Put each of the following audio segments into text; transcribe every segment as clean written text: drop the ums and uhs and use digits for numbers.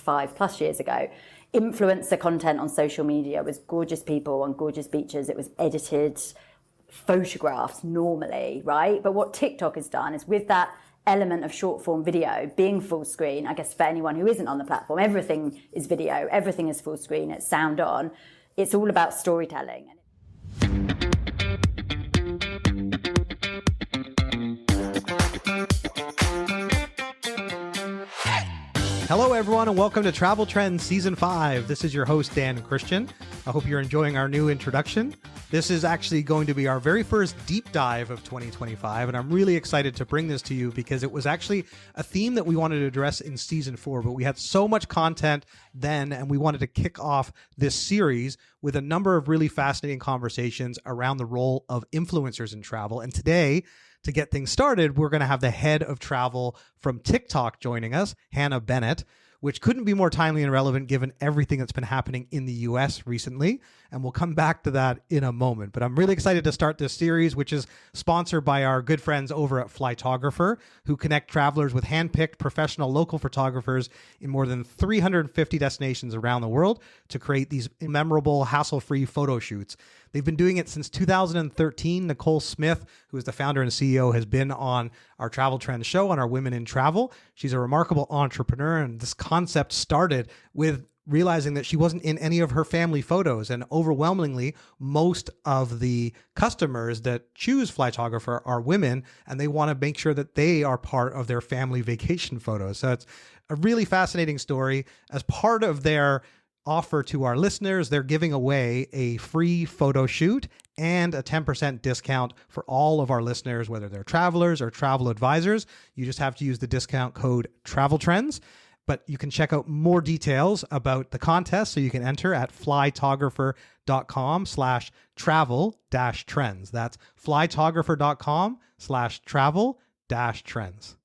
5+ years ago, influencer content on social media was gorgeous people on gorgeous beaches. It was edited photographs normally, right? But what TikTok has done is, with that element of short form video being full screen, I guess for anyone who isn't on the platform, everything is video, everything is full screen, it's sound on. It's all about storytelling. Hello, everyone, and welcome to Travel Trends Season 5. This is your host, Dan Christian. I hope you're enjoying our new introduction. This is actually going to be our very first deep dive of 2025, and I'm really excited to bring this to you because it was actually a theme that we wanted to address in Season 4, but we had so much content then, and we wanted to kick off this series with a number of really fascinating conversations around the role of influencers in travel. And today, to get things started, we're going to have the head of travel from TikTok joining us, Hannah Bennett, which couldn't be more timely and relevant given everything that's been happening in the US recently. And we'll come back to that in a moment. But I'm really excited to start this series, which is sponsored by our good friends over at Flytographer, who connect travelers with handpicked professional local photographers in more than 350 destinations around the world to create these memorable, hassle-free photo shoots. They've been doing it since 2013. Nicole Smith, who is the founder and CEO, has been on our Travel Trends show on our Women in Travel. She's a remarkable entrepreneur, and this concept started with realizing that she wasn't in any of her family photos. And overwhelmingly, most of the customers that choose Flytographer are women, and they want to make sure that they are part of their family vacation photos. So it's a really fascinating story. As part of their offer to our listeners, they're giving away a free photo shoot and a 10% discount for all of our listeners, whether they're travelers or travel advisors. You just have to use the discount code TRAVELTRENDS. But you can check out more details about the contest, so you can enter at flytographer.com/travel-trends. That's flytographer.com/travel-trends.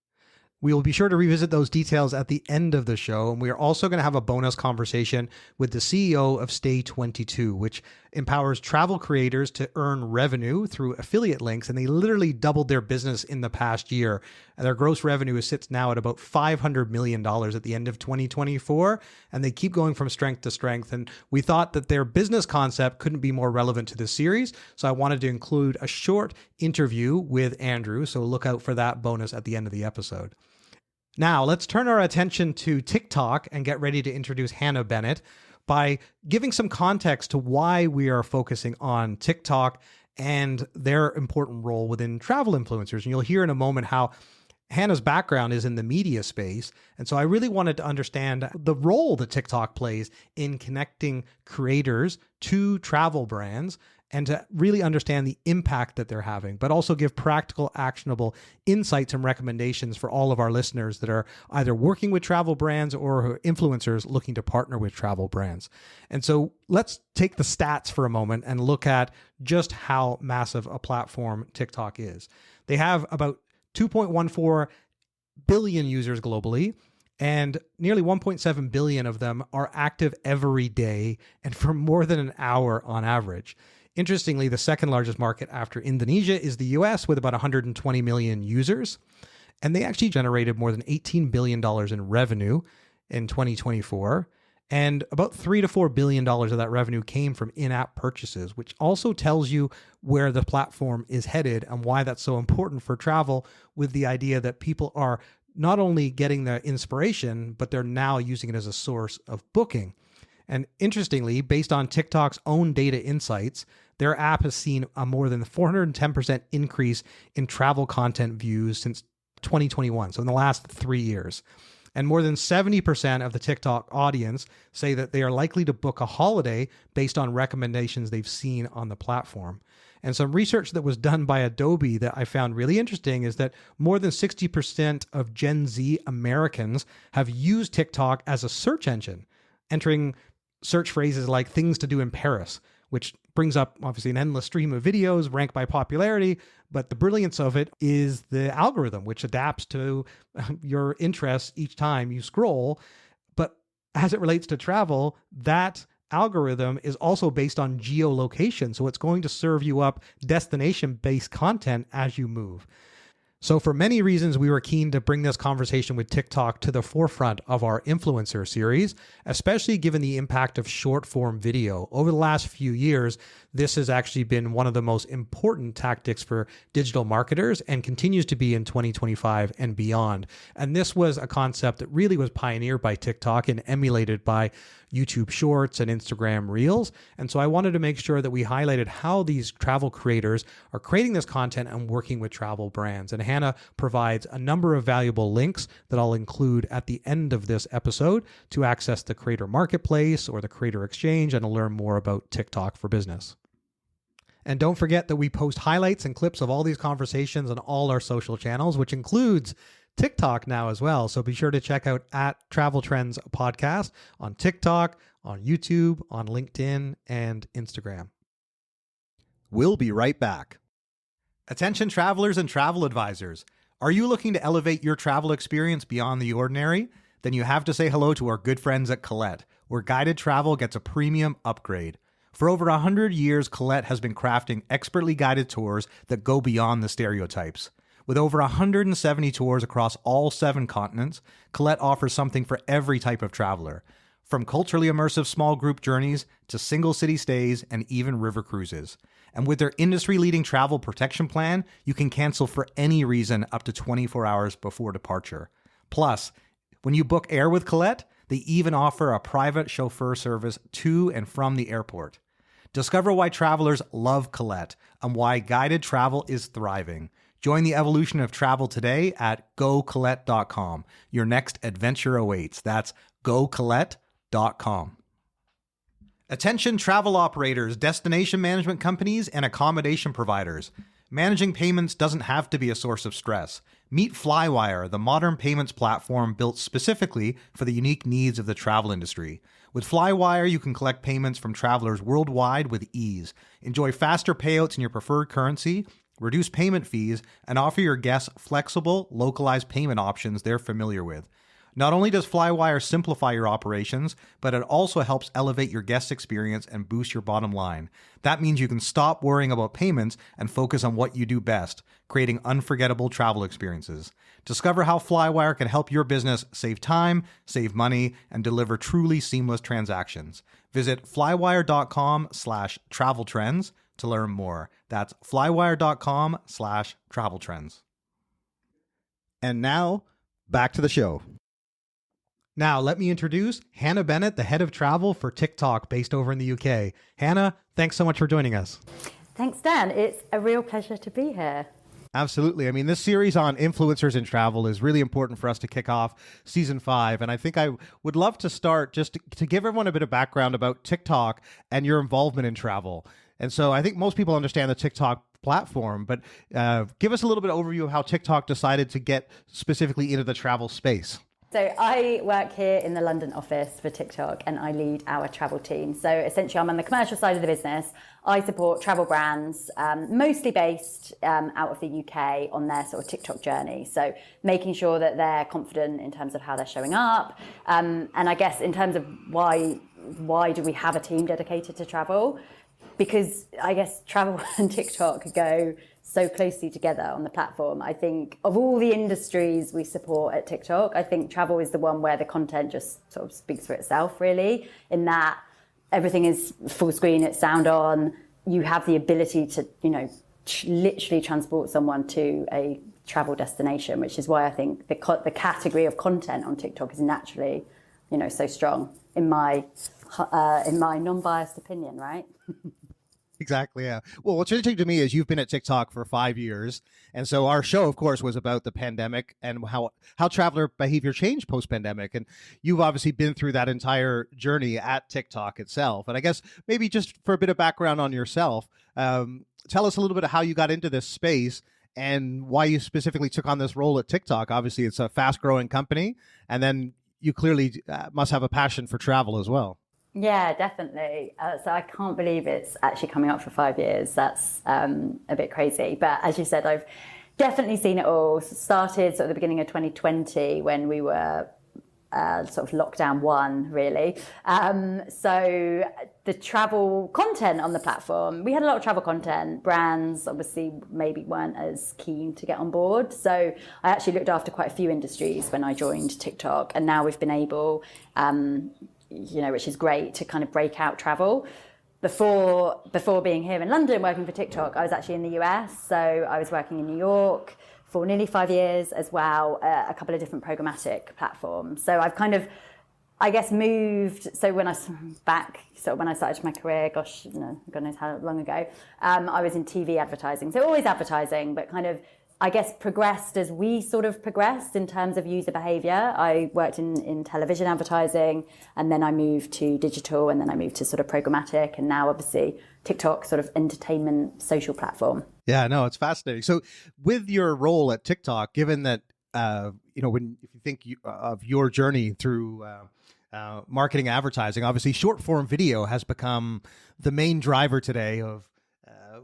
We will be sure to revisit those details at the end of the show. And we are also going to have a bonus conversation with the CEO of Stay22, which empowers travel creators to earn revenue through affiliate links. And they literally doubled their business in the past year. And their gross revenue sits now at about $500 million at the end of 2024. And they keep going from strength to strength. And we thought that their business concept couldn't be more relevant to this series. So I wanted to include a short interview with Andrew. So look out for that bonus at the end of the episode. Now, let's turn our attention to TikTok and get ready to introduce Hannah Bennett by giving some context to why we are focusing on TikTok and their important role within travel influencers. And you'll hear in a moment how Hannah's background is in the media space. And so I really wanted to understand the role that TikTok plays in connecting creators to travel brands and to really understand the impact that they're having, but also give practical, actionable insights and recommendations for all of our listeners that are either working with travel brands or influencers looking to partner with travel brands. And so let's take the stats for a moment and look at just how massive a platform TikTok is. They have about 2.14 billion users globally, and nearly 1.7 billion of them are active every day and for more than an hour on average. Interestingly, the second largest market after Indonesia is the US with about 120 million users. And they actually generated more than $18 billion in revenue in 2024. And about $3 to $4 billion of that revenue came from in-app purchases, which also tells you where the platform is headed and why that's so important for travel, with the idea that people are not only getting the inspiration, but they're now using it as a source of booking. And interestingly, based on TikTok's own data insights, their app has seen a more than 410% increase in travel content views since 2021, so in the last 3 years. And more than 70% of the TikTok audience say that they are likely to book a holiday based on recommendations they've seen on the platform. And some research that was done by Adobe that I found really interesting is that more than 60% of Gen Z Americans have used TikTok as a search engine, entering search phrases like things to do in Paris, which brings up obviously an endless stream of videos ranked by popularity. But the brilliance of it is the algorithm, which adapts to your interests each time you scroll. But as it relates to travel, that algorithm is also based on geolocation. So it's going to serve you up destination-based content as you move. So for many reasons, we were keen to bring this conversation with TikTok to the forefront of our influencer series, especially given the impact of short form video. Over the last few years, this has actually been one of the most important tactics for digital marketers and continues to be in 2025 and beyond. And this was a concept that really was pioneered by TikTok and emulated by YouTube Shorts and Instagram Reels. And so I wanted to make sure that we highlighted how these travel creators are creating this content and working with travel brands. And Hannah provides a number of valuable links that I'll include at the end of this episode to access the Creator Marketplace or the Creator Exchange and to learn more about TikTok for Business. And don't forget that we post highlights and clips of all these conversations on all our social channels, which includes TikTok now as well. So be sure to check out at Travel Trends Podcast on TikTok, on YouTube, on LinkedIn, and Instagram. We'll be right back. Attention travelers and travel advisors. Are you looking to elevate your travel experience beyond the ordinary? Then you have to say hello to our good friends at Colette, where guided travel gets a premium upgrade. For over 100 years, Colette has been crafting expertly guided tours that go beyond the stereotypes. With over 170 tours across all 7 continents, Colette offers something for every type of traveler, from culturally immersive small group journeys to single city stays and even river cruises. And with their industry-leading travel protection plan, you can cancel for any reason up to 24 hours before departure. Plus, when you book air with Colette, they even offer a private chauffeur service to and from the airport. Discover why travelers love Colette and why guided travel is thriving. Join the evolution of travel today at gocolette.com. Your next adventure awaits. That's gocolette.com. Attention travel operators, destination management companies, and accommodation providers. Managing payments doesn't have to be a source of stress. Meet Flywire, the modern payments platform built specifically for the unique needs of the travel industry. With Flywire, you can collect payments from travelers worldwide with ease. Enjoy faster payouts in your preferred currency, reduce payment fees, and offer your guests flexible, localized payment options they're familiar with. Not only does Flywire simplify your operations, but it also helps elevate your guest experience and boost your bottom line. That means you can stop worrying about payments and focus on what you do best, creating unforgettable travel experiences. Discover how Flywire can help your business save time, save money, and deliver truly seamless transactions. Visit flywire.com/traveltrends to learn more. That's flywire.com/traveltrends. And now, back to the show. Now, let me introduce Hannah Bennett, the head of travel for TikTok based over in the UK. Hannah, thanks so much for joining us. Thanks, Dan. It's a real pleasure to be here. Absolutely. I mean, this series on influencers in travel is really important for us to kick off season 5. And I think I would love to start just to give everyone a bit of background about TikTok and your involvement in travel. And so I think most people understand the TikTok platform, but give us a little bit of overview of how TikTok decided to get specifically into the travel space. So I work here in the London office for TikTok and I lead our travel team. So essentially I'm on the commercial side of the business. I support travel brands, mostly based out of the UK on their sort of TikTok journey. So making sure that they're confident in terms of how they're showing up. And I guess in terms of why do we have a team dedicated to travel? Because I guess travel and TikTok go so closely together on the platform. I think of all the industries we support at TikTok, I think travel is the one where the content just sort of speaks for itself, really, in that everything is full screen, it's sound on. You have the ability to, literally transport someone to a travel destination, which is why I think the category of content on TikTok is naturally, so strong in my non-biased opinion, right? Exactly, yeah. Well, what's interesting to me is you've been at TikTok for 5 years. And so our show, of course, was about the pandemic and how traveler behavior changed post-pandemic. And you've obviously been through that entire journey at TikTok itself. And I guess maybe just for a bit of background on yourself, tell us a little bit of how you got into this space and why you specifically took on this role at TikTok. Obviously, it's a fast-growing company. And then you clearly must have a passion for travel as well. Yeah, definitely. So I can't believe it's actually coming up for 5 years. That's a bit crazy. But as you said, I've definitely seen it all. Started sort of the beginning of 2020 when we were sort of lockdown 1, really. So the travel content on the platform. We had a lot of travel content. Brands obviously maybe weren't as keen to get on board. So I actually looked after quite a few industries when I joined TikTok. And now we've been able, which is great, to kind of break out travel. Before being here in London working for TikTok, I was actually in the US. So I was working in New York for nearly 5 years as well, a couple of different programmatic platforms. So I've kind of, I guess, moved. So when I started my career, gosh, God knows how long ago, I was in TV advertising. So always advertising, but kind of, I guess, progressed as we sort of progressed in terms of user behavior. I worked in television advertising, and then I moved to digital, and then I moved to sort of programmatic, and now obviously TikTok, sort of entertainment social platform. Yeah, no, it's fascinating. So with your role at TikTok, given that, if you think of your journey through marketing advertising, obviously short form video has become the main driver today of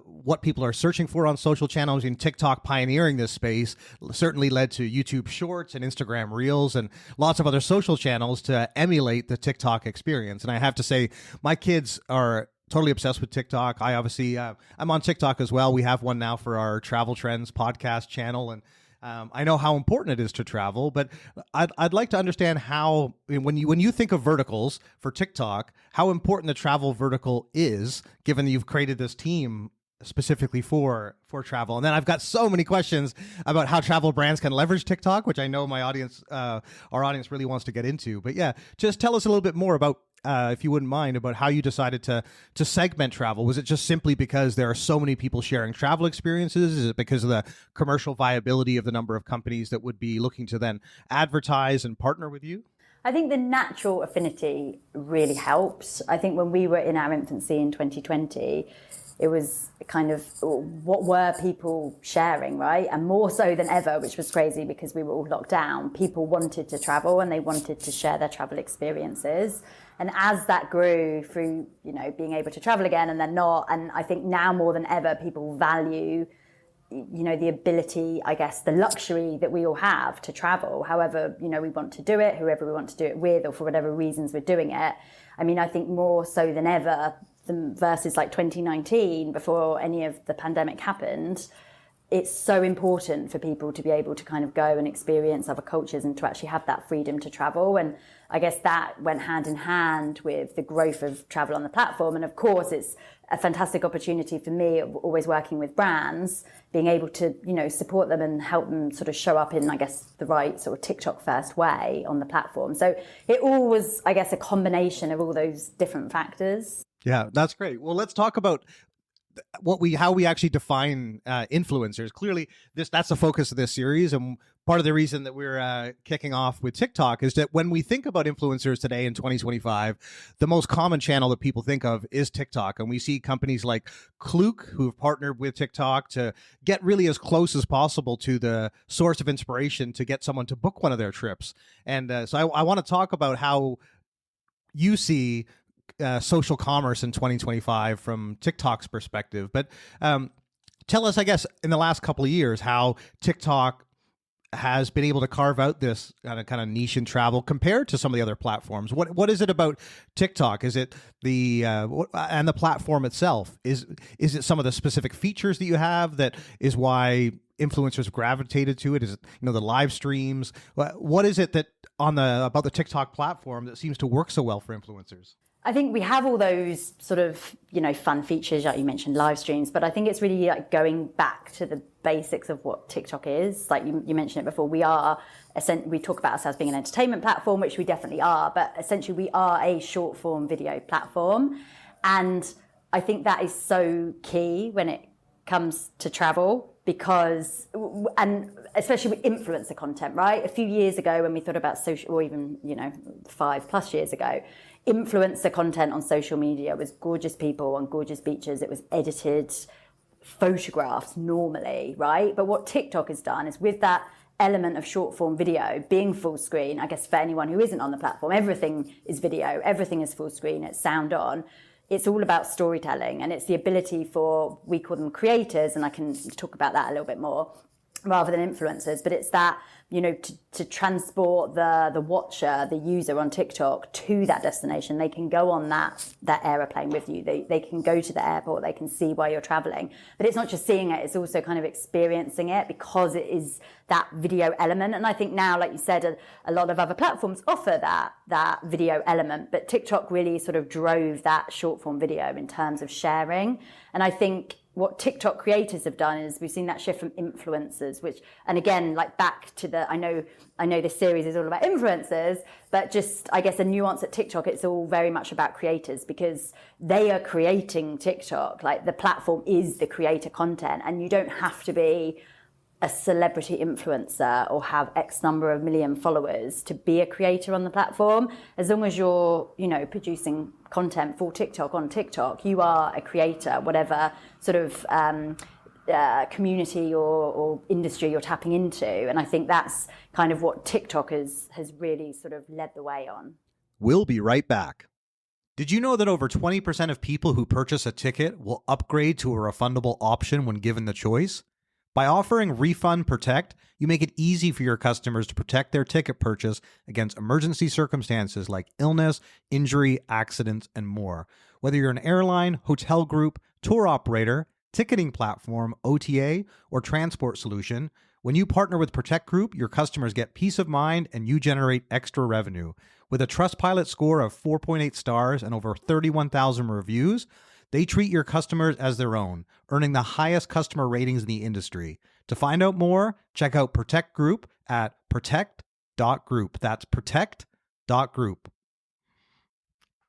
what people are searching for on social channels. And TikTok pioneering this space certainly led to YouTube Shorts and Instagram Reels and lots of other social channels to emulate the TikTok experience. And I have to say, my kids are totally obsessed with TikTok. I obviously, I'm on TikTok as well. We have one now for our Travel Trends podcast channel. And I know how important it is to travel, but I'd like to understand how, when you think of verticals for TikTok, how important the travel vertical is, given that you've created this team specifically for travel. And then I've got so many questions about how travel brands can leverage TikTok, which I know my audience, our audience really wants to get into. But yeah, just tell us a little bit more about, if you wouldn't mind, about how you decided to segment travel. Was it just simply because there are so many people sharing travel experiences? Is it because of the commercial viability of the number of companies that would be looking to then advertise and partner with you? I think the natural affinity really helps. I think when we were in our infancy in 2020, it was kind of, what were people sharing, right? And more so than ever, which was crazy because we were all locked down, people wanted to travel and they wanted to share their travel experiences. And as that grew through, being able to travel again and then not, and I think now more than ever, people value, the ability, I guess, the luxury that we all have to travel, however, we want to do it, whoever we want to do it with, or for whatever reasons we're doing it. I mean, I think more so than ever, versus like 2019, before any of the pandemic happened, it's so important for people to be able to kind of go and experience other cultures and to actually have that freedom to travel. And I guess that went hand in hand with the growth of travel on the platform. And of course, it's a fantastic opportunity for me, always working with brands, being able to, support them and help them sort of show up in, I guess, the right sort of TikTok first way on the platform. So it all was, I guess, a combination of all those different factors. Yeah, that's great. Well, let's talk about how we actually define influencers. Clearly, that's the focus of this series, and part of the reason that we're kicking off with TikTok is that when we think about influencers today in 2025, the most common channel that people think of is TikTok, and we see companies like Klook who have partnered with TikTok to get really as close as possible to the source of inspiration to get someone to book one of their trips. And so I want to talk about how you see social commerce in 2025 from TikTok's perspective. But tell us, I guess, in the last couple of years, how TikTok has been able to carve out this kind of niche in travel compared to some of the other platforms. What is it about TikTok? Is it and the platform itself? Is it some of the specific features that you have that is why influencers gravitated to it? Is it the live streams? What is it that about the TikTok platform that seems to work so well for influencers? I think we have all those sort of, fun features, like you mentioned, live streams, but I think it's really like going back to the basics of what TikTok is. Like you mentioned it before, we talk about ourselves being an entertainment platform, which we definitely are, but essentially we are a short form video platform. And I think that is so key when it comes to travel, because, and especially with influencer content, right? A few years ago when we thought about social, or even, 5+ years ago, influencer content on social media was gorgeous people on gorgeous beaches. It was edited photographs normally, right? But what TikTok has done is, with that element of short form video being full screen, I guess for anyone who isn't on the platform, everything is video, everything is full screen, it's sound on. It's all about storytelling, and it's the ability for, we call them creators, and I can talk about that a little bit more, rather than influencers, but it's that to transport the watcher, the user on TikTok to that destination. They can go on that aeroplane with you. They can go to the airport. They can see why you're traveling. But it's not just seeing it, it's also kind of experiencing it, because it is that video element. And I think now, like you said, a lot of other platforms offer that video element, but TikTok really sort of drove that short form video in terms of sharing. And I think what TikTok creators have done is we've seen that shift from influencers, which, and again, like back to I know this series is all about influencers, but just, I guess, a nuance at TikTok, it's all very much about creators, because they are creating TikTok. Like, the platform is the creator content, and you don't have to be a celebrity influencer or have X number of million followers to be a creator on the platform. As long as you're, producing content for TikTok on TikTok, you are a creator, whatever sort of community or industry you're tapping into. And I think that's kind of what TikTok has really sort of led the way on. We'll be right back. Did you know that over 20% of people who purchase a ticket will upgrade to a refundable option when given the choice? By offering Refund Protect, you make it easy for your customers to protect their ticket purchase against emergency circumstances like illness, injury, accidents, and more. Whether you're an airline, hotel group, tour operator, ticketing platform, OTA, or transport solution, when you partner with Protect Group, your customers get peace of mind and you generate extra revenue. With a Trustpilot score of 4.8 stars and over 31,000 reviews, they treat your customers as their own, earning the highest customer ratings in the industry. To find out more, check out Protect Group at protect.group. That's protect.group.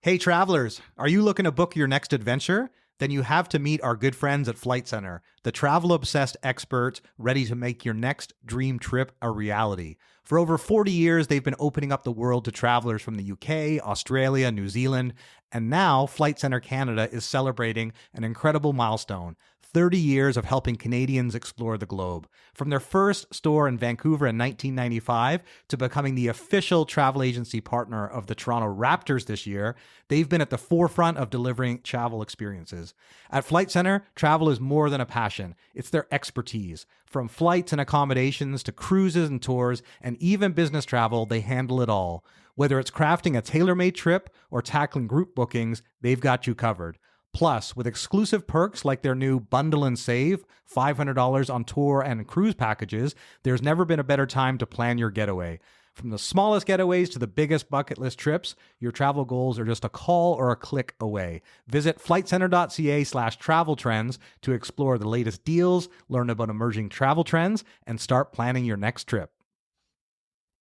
Hey travelers, are you looking to book your next adventure? Then you have to meet our good friends at Flight Centre, the travel-obsessed experts ready to make your next dream trip a reality. For over 40 years, they've been opening up the world to travelers from the UK, Australia, New Zealand, and now Flight Centre Canada is celebrating an incredible milestone: 30 years of helping Canadians explore the globe. From their first store in Vancouver in 1995 to becoming the official travel agency partner of the Toronto Raptors this year, they've been at the forefront of delivering travel experiences. At Flight Centre, travel is more than a passion. It's their expertise. From flights and accommodations to cruises and tours and even business travel, they handle it all. Whether it's crafting a tailor-made trip or tackling group bookings, they've got you covered. Plus, with exclusive perks like their new Bundle and Save, $500 on tour and cruise packages, there's never been a better time to plan your getaway. From the smallest getaways to the biggest bucket list trips, your travel goals are just a call or a click away. Visit flightcentre.ca/travel trends to explore the latest deals, learn about emerging travel trends, and start planning your next trip.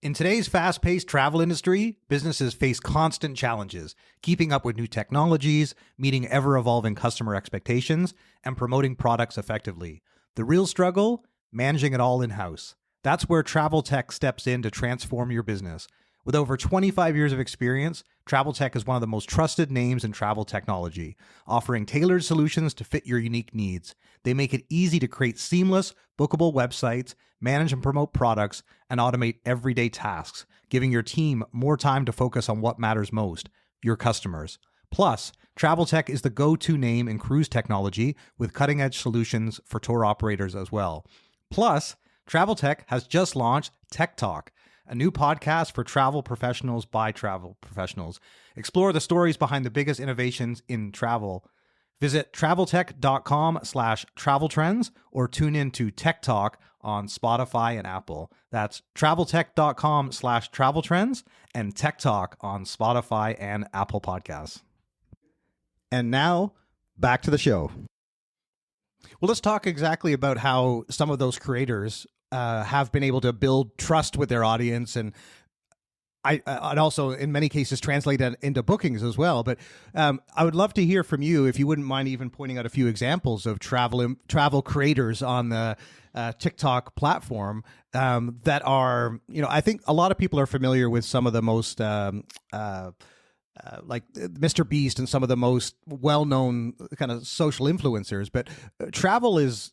In today's fast-paced travel industry, businesses face constant challenges, keeping up with new technologies, meeting ever-evolving customer expectations, and promoting products effectively. The real struggle? Managing it all in-house. That's where Travel Tech steps in to transform your business. With over 25 years of experience, Travel Tech is one of the most trusted names in travel technology, offering tailored solutions to fit your unique needs. They make it easy to create seamless, bookable websites, manage and promote products, and automate everyday tasks, giving your team more time to focus on what matters most, your customers. Plus, Travel Tech is the go-to name in cruise technology with cutting-edge solutions for tour operators as well. Plus, Travel Tech has just launched Tech Talk, a new podcast for travel professionals by travel professionals. Explore the stories behind the biggest innovations in travel. Visit traveltech.com/travel trends or tune in to Tech Talk on Spotify and Apple. That's traveltech.com/travel trends and Tech Talk on Spotify and Apple Podcasts. And now, back to the show. Well, let's talk exactly about how some of those creators have been able to build trust with their audience, and also in many cases translate that into bookings as well. But I would love to hear from you, if you wouldn't mind even pointing out a few examples of travel creators on the TikTok platform that are, I think a lot of people are familiar with some of the most like Mr. Beast and some of the most well-known kind of social influencers, but travel is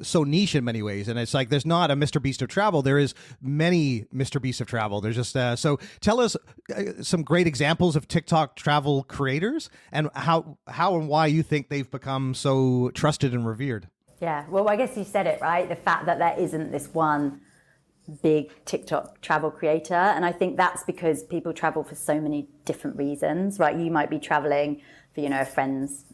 so niche in many ways, and it's like there's not a Mr. Beast of travel. There is many Mr. Beasts of travel. There's just so tell us some great examples of TikTok travel creators and how and why you think they've become so trusted and revered. Yeah, well, I guess you said it, right? The fact that there isn't this one big TikTok travel creator. And I think that's because people travel for so many different reasons, right? You might be traveling for, a friend's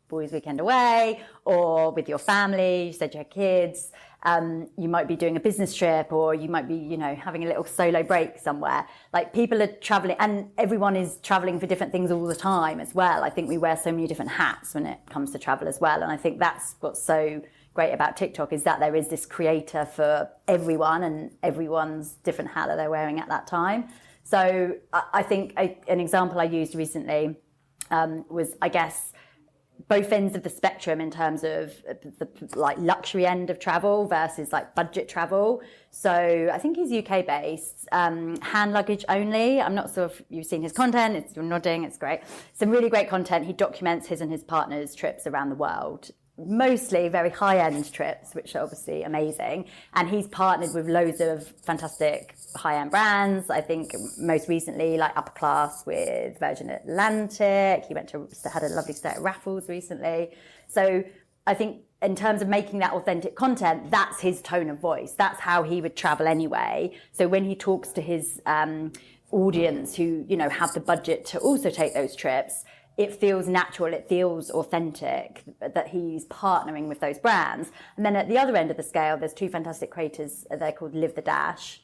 boys' weekend away, or with your family. You said you had kids. You might be doing a business trip, or you might be, having a little solo break somewhere. Like, people are traveling, and everyone is traveling for different things all the time as well. I think we wear so many different hats when it comes to travel as well. And I think that's what's so great about TikTok, is that there is this creator for everyone, and everyone's different hat that they're wearing at that time. So I think an example I used recently was, I guess, both ends of the spectrum in terms of the like luxury end of travel versus like budget travel. So I think he's UK based, hand luggage only. I'm not sure if you've seen his content. You're nodding. It's great. Some really great content. He documents his and his partner's trips around the world. Mostly very high-end trips, which are obviously amazing. And he's partnered with loads of fantastic high-end brands. I think most recently, like Upper Class with Virgin Atlantic. He had a lovely stay at Raffles recently. So I think in terms of making that authentic content, that's his tone of voice. That's how he would travel anyway. So when he talks to his audience who, have the budget to also take those trips, it feels natural, it feels authentic that he's partnering with those brands. And then at the other end of the scale, there's two fantastic creators. They're called Live the Dash,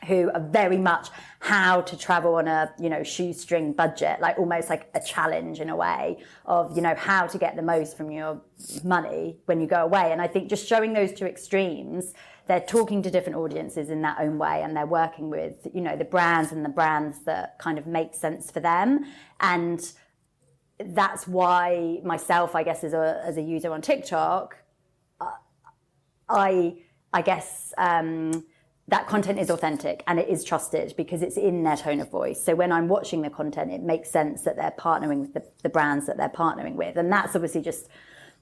who are very much how to travel on a, shoestring budget, like almost like a challenge in a way of, how to get the most from your money when you go away. And I think just showing those two extremes, they're talking to different audiences in their own way, and they're working with, the brands that kind of make sense for them. And that's why myself, I guess, as a user on TikTok, I guess that content is authentic and it is trusted because it's in their tone of voice. So when I'm watching the content, it makes sense that they're partnering with the brands that they're partnering with. And that's obviously just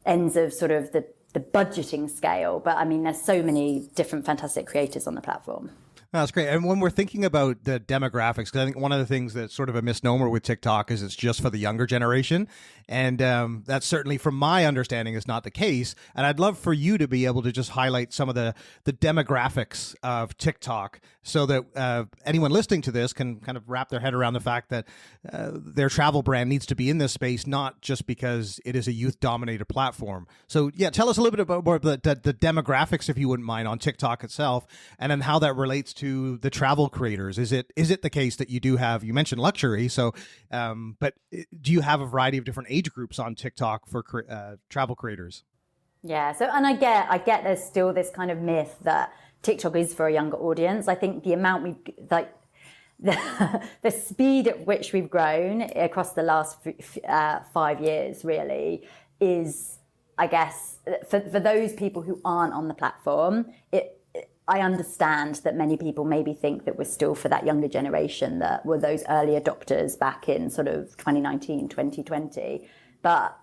ends of sort of the budgeting scale. But I mean, there's so many different fantastic creators on the platform. That's great. And when we're thinking about the demographics, because I think one of the things that's sort of a misnomer with TikTok is it's just for the younger generation. And that's certainly, from my understanding, is not the case. And I'd love for you to be able to just highlight some of the demographics of TikTok so that anyone listening to this can kind of wrap their head around the fact that their travel brand needs to be in this space, not just because it is a youth-dominated platform. So, yeah, tell us a little bit about more of the demographics, if you wouldn't mind, on TikTok itself, and then how that relates to the travel creators. Is it the case that you mentioned luxury, so but do you have a variety of different age groups on TikTok for travel creators? Yeah, so, and I get there's still this kind of myth that TikTok is for a younger audience. I think the amount the speed at which we've grown across the last 5 years really is, I guess, for those people who aren't on the platform, I understand that many people maybe think that we're still for that younger generation that were those early adopters back in sort of 2019, 2020. But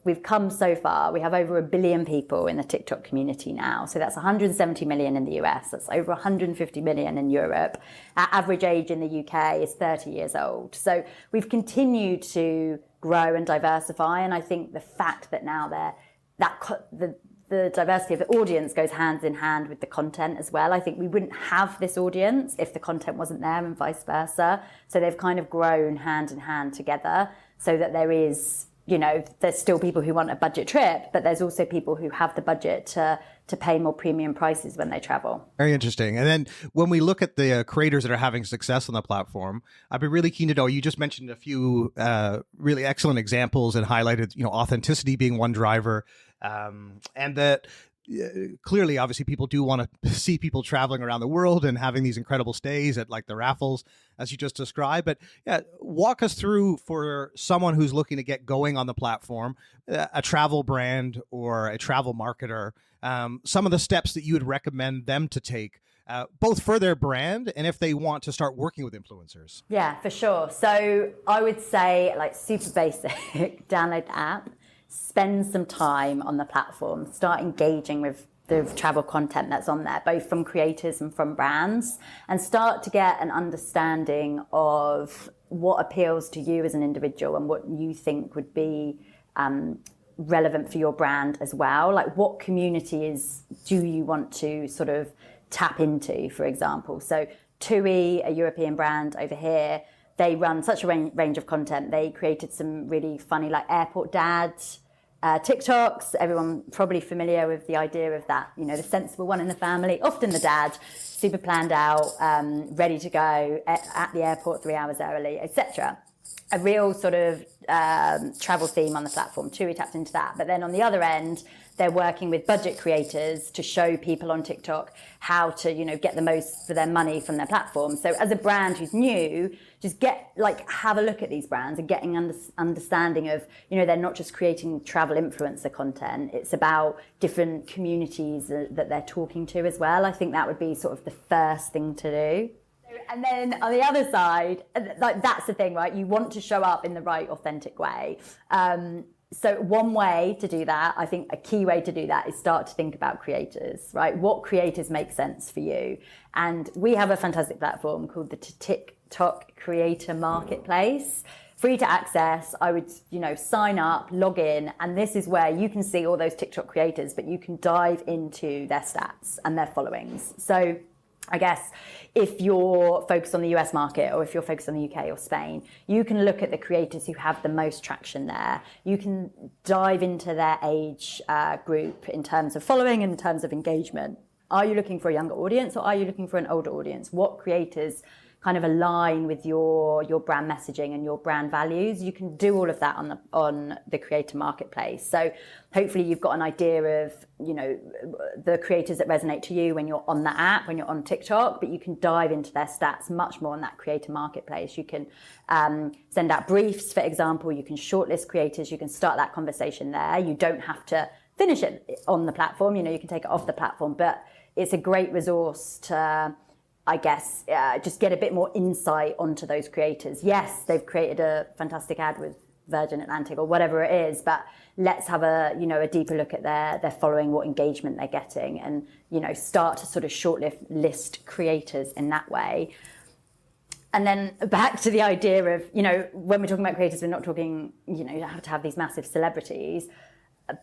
we've come so far. We have over 1 billion people in the TikTok community now. So that's 170 million in the US. That's over 150 million in Europe. Our average age in the UK is 30 years old. So we've continued to grow and diversify. And I think the fact that now the diversity of the audience goes hand in hand with the content as well. I think we wouldn't have this audience if the content wasn't there, and vice versa. So they've kind of grown hand in hand together, so that there is, there's still people who want a budget trip, but there's also people who have the budget to pay more premium prices when they travel. Very interesting. And then when we look at the creators that are having success on the platform, I'd be really keen to know, you just mentioned a few really excellent examples and highlighted, authenticity being one driver. And that clearly, obviously, people do want to see people traveling around the world and having these incredible stays at like the Raffles, as you just described. But yeah, walk us through, for someone who's looking to get going on the platform, a travel brand or a travel marketer, some of the steps that you would recommend them to take, both for their brand and if they want to start working with influencers. Yeah, for sure. So I would say, like, super basic, download the app. Spend some time on the platform, start engaging with the travel content that's on there, both from creators and from brands, and start to get an understanding of what appeals to you as an individual and what you think would be relevant for your brand as well. Like, what communities do you want to sort of tap into, for example. So TUI, a European brand over here, they run such a range of content. They created some really funny, like airport dads, TikToks. Everyone probably familiar with the idea of that, the sensible one in the family, often the dad, super planned out, ready to go at the airport 3 hours early, etc. A real sort of travel theme on the platform. TUI tapped into that. But then on the other end, they're working with budget creators to show people on TikTok how to, get the most for their money from their platform. So as a brand who's new, just have a look at these brands and getting understanding of, they're not just creating travel influencer content. It's about different communities that they're talking to as well. I think that would be sort of the first thing to do. And then on the other side, that's the thing, right? You want to show up in the right, authentic way. So one way to do that, I think a key way to do that is start to think about creators, right? What creators make sense for you? And we have a fantastic platform called the TikTok Creator Marketplace. Free to access. I would, sign up, log in, and this is where you can see all those TikTok creators, but you can dive into their stats and their followings. So I guess if you're focused on the US market or if you're focused on the UK or Spain, you can look at the creators who have the most traction there. You can dive into their age group in terms of following, in terms of engagement. Are you looking for a younger audience or are you looking for an older audience? What creators kind of align with your brand messaging and your brand values? You can do all of that on the creator marketplace. So hopefully you've got an idea of, the creators that resonate to you when you're on the app, when you're on TikTok, but you can dive into their stats much more on that creator marketplace. You can send out briefs, for example. You can shortlist creators. You can start that conversation there. You don't have to finish it on the platform. You can take it off the platform, but it's a great resource to, I guess, just get a bit more insight onto those creators. Yes, they've created a fantastic ad with Virgin Atlantic or whatever it is, but let's have a deeper look at their following, what engagement they're getting, and start to sort of shortlist creators in that way. And then back to the idea of, when we're talking about creators, we're not talking, you have to have these massive celebrities.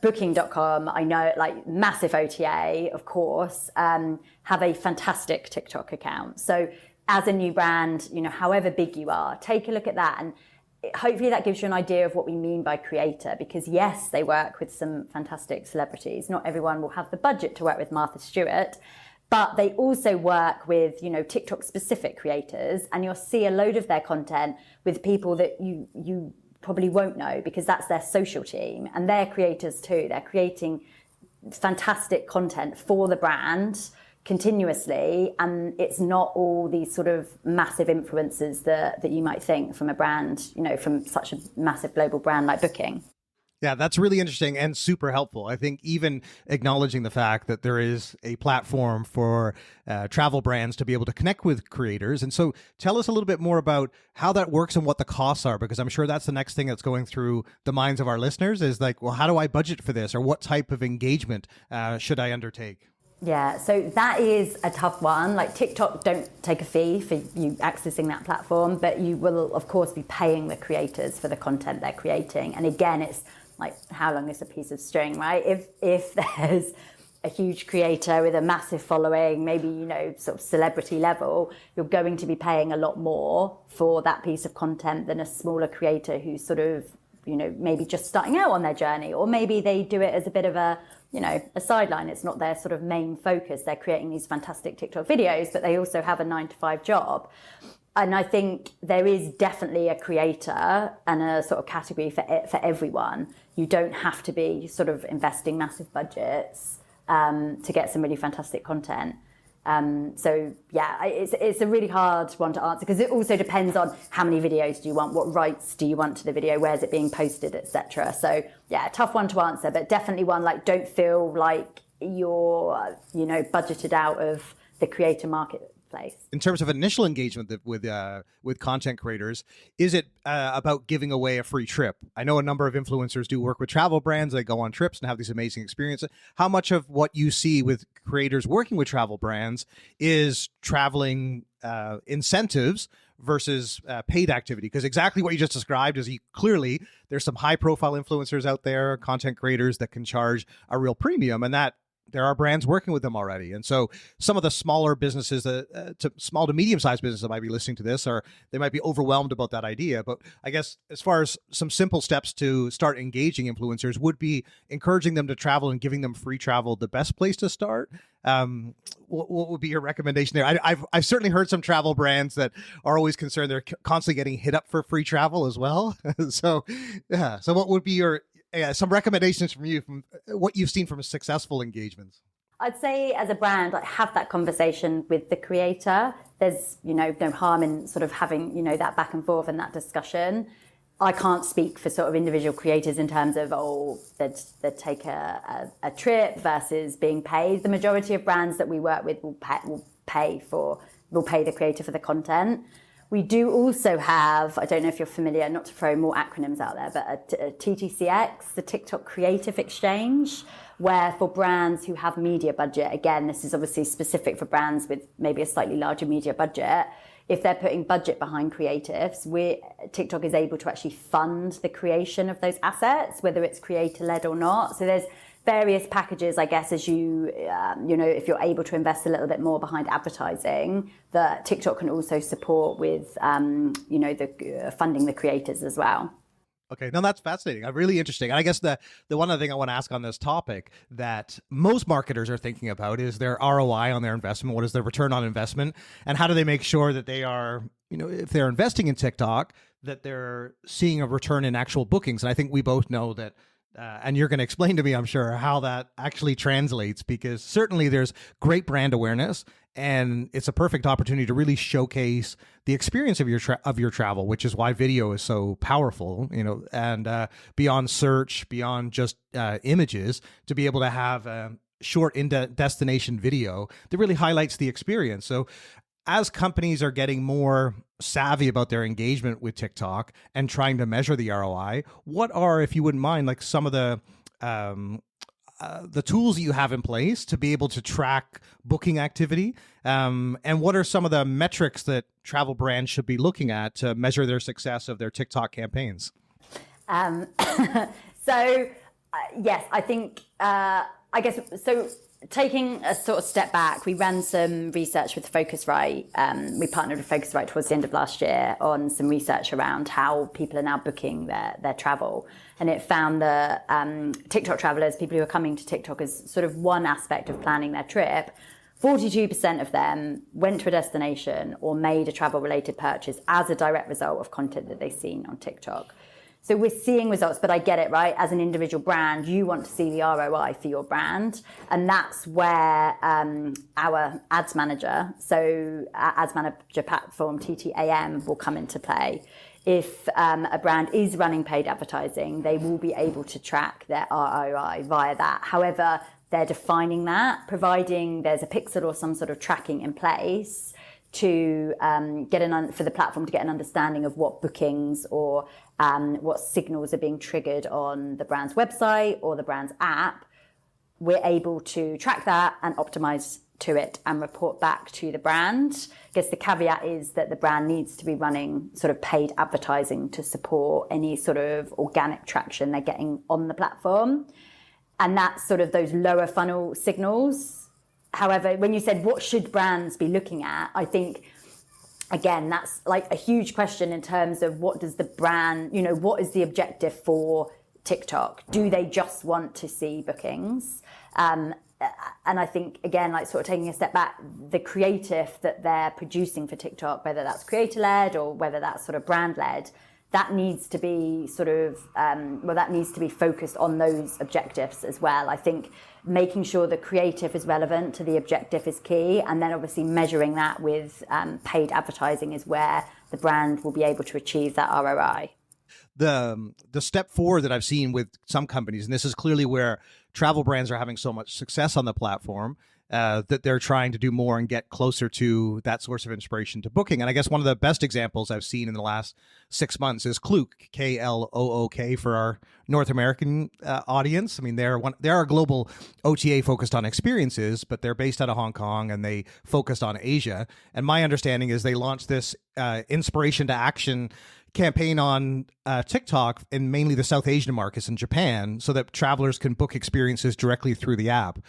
Booking.com, I know, massive OTA, of course, have a fantastic TikTok account. So as a new brand, however big you are, take a look at that. And hopefully that gives you an idea of what we mean by creator, because yes, they work with some fantastic celebrities. Not everyone will have the budget to work with Martha Stewart, but they also work with, TikTok specific creators, and you'll see a load of their content with people that you probably won't know, because that's their social team, and they're creators too. They're creating fantastic content for the brand continuously, and it's not all these sort of massive influencers that you might think from a brand, from such a massive global brand like Booking. Yeah, that's really interesting and super helpful. I think even acknowledging the fact that there is a platform for travel brands to be able to connect with creators. And so tell us a little bit more about how that works and what the costs are, because I'm sure that's the next thing that's going through the minds of our listeners is like, well, how do I budget for this, or what type of engagement should I undertake? Yeah, so that is a tough one. Like TikTok don't take a fee for you accessing that platform, but you will, of course, be paying the creators for the content they're creating. And again, it's like, how long is a piece of string, right? If there's a huge creator with a massive following, maybe, sort of celebrity level, you're going to be paying a lot more for that piece of content than a smaller creator who's sort of, maybe just starting out on their journey, or maybe they do it as a bit of a sideline. It's not their sort of main focus. They're creating these fantastic TikTok videos, but they also have a 9-to-5 job. And I think there is definitely a creator and a sort of category for everyone. You don't have to be sort of investing massive budgets to get some really fantastic content. So yeah, it's a really hard one to answer, because it also depends on how many videos do you want, what rights do you want to the video, where's it being posted, etc. So yeah, tough one to answer, but definitely one don't feel like you're budgeted out of the creator marketplace. In terms of initial engagement with content creators, is it about giving away a free trip? I know a number of influencers do work with travel brands. They go on trips and have these amazing experiences. How much of what you see with creators working with travel brands is traveling incentives versus paid activity? Because exactly what you just described is clearly there's some high profile influencers out there, content creators that can charge a real premium, and that there are brands working with them already. And so some of the smaller businesses, small to medium sized businesses that might be listening to this, or they might be overwhelmed about that idea. But I guess as far as some simple steps to start engaging influencers would be encouraging them to travel and giving them free travel, the best place to start. What would be your recommendation there? I've certainly heard some travel brands that are always concerned they're constantly getting hit up for free travel as well. So what would be your some recommendations from you from what you've seen from successful engagements? I'd say as a brand, like, have that conversation with the creator. There's, no harm in sort of having, that back and forth and that discussion. I can't speak for sort of individual creators in terms of, they'd take a trip versus being paid. The majority of brands that we work with will pay the creator for the content. We do also have, I don't know if you're familiar, not to throw more acronyms out there, but a TTCX, the TikTok Creative Exchange, where for brands who have media budget, again, this is obviously specific for brands with maybe a slightly larger media budget. If they're putting budget behind creatives, TikTok is able to actually fund the creation of those assets, whether it's creator-led or not. So there's various packages, I guess, as if you're able to invest a little bit more behind advertising, that TikTok can also support with, funding the creators as well. Okay, no, that's fascinating. Really interesting. And I guess the one other thing I want to ask on this topic that most marketers are thinking about is their ROI on their investment. What is their return on investment? And how do they make sure that they are, if they're investing in TikTok, that they're seeing a return in actual bookings? And I think we both know that, and you're going to explain to me, I'm sure, how that actually translates, because certainly there's great brand awareness, and it's a perfect opportunity to really showcase the experience of your travel, which is why video is so powerful, and beyond search, beyond just images, to be able to have a short destination video that really highlights the experience. So as companies are getting more savvy about their engagement with TikTok and trying to measure the ROI, what are, if you wouldn't mind, like some of the tools that you have in place to be able to track booking activity, and what are some of the metrics that travel brands should be looking at to measure their success of their TikTok campaigns? Yes, I think, taking a sort of step back, we ran some research with Focusrite. We partnered with Focusrite towards the end of last year on some research around how people are now booking their travel. And it found that TikTok travelers, people who are coming to TikTok as sort of one aspect of planning their trip, 42% of them went to a destination or made a travel-related purchase as a direct result of content that they've seen on TikTok. So we're seeing results, but I get it, right? As an individual brand, you want to see the ROI for your brand. And that's where our ads manager, so our ads manager platform, TTAM, will come into play. If a brand is running paid advertising, they will be able to track their ROI via that. However, they're defining that, providing there's a pixel or some sort of tracking in place to for the platform to get an understanding of what bookings or what signals are being triggered on the brand's website or the brand's app. We're able to track that and optimize to it and report back to the brand. I guess the caveat is that the brand needs to be running sort of paid advertising to support any sort of organic traction they're getting on the platform. And that's sort of those lower funnel signals. However, when you said what should brands be looking at, I think, again, that's like a huge question in terms of what does the brand, what is the objective for TikTok? Do they just want to see bookings? And I think, again, like sort of taking a step back, the creative that they're producing for TikTok, whether that's creator-led or whether that's sort of brand-led, that needs to be sort of, that needs to be focused on those objectives as well. I think making sure the creative is relevant to the objective is key. And then obviously measuring that with paid advertising is where the brand will be able to achieve that ROI. The step forward that I've seen with some companies, and this is clearly where travel brands are having so much success on the platform, that they're trying to do more and get closer to that source of inspiration to booking. And I guess one of the best examples I've seen in the last 6 months is Klook, Klook, for our North American audience. I mean, they're a global OTA focused on experiences, but they're based out of Hong Kong and they focused on Asia. And my understanding is they launched this inspiration to action campaign on TikTok in mainly the South Asian markets in Japan, so that travelers can book experiences directly through the app.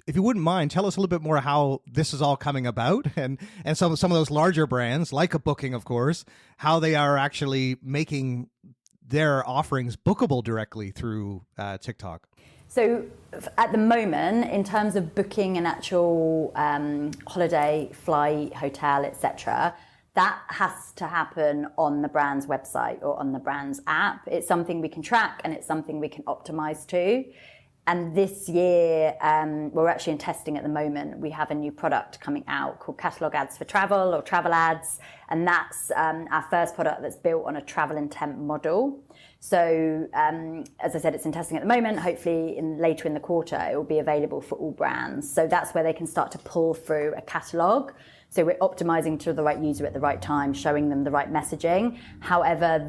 If you wouldn't mind, tell us a little bit more how this is all coming about, and some of those larger brands, like a Booking, of course, how they are actually making their offerings bookable directly through TikTok. So at the moment, in terms of booking an actual holiday, flight, hotel, etc., that has to happen on the brand's website or on the brand's app. It's something we can track and it's something we can optimize to. And this year, we're actually in testing at the moment. We have a new product coming out called Catalog Ads for Travel, or Travel Ads. And that's our first product that's built on a travel intent model. So as I said, it's in testing at the moment. Hopefully later in the quarter, it will be available for all brands. So that's where they can start to pull through a catalog. So we're optimizing to the right user at the right time, showing them the right messaging. However,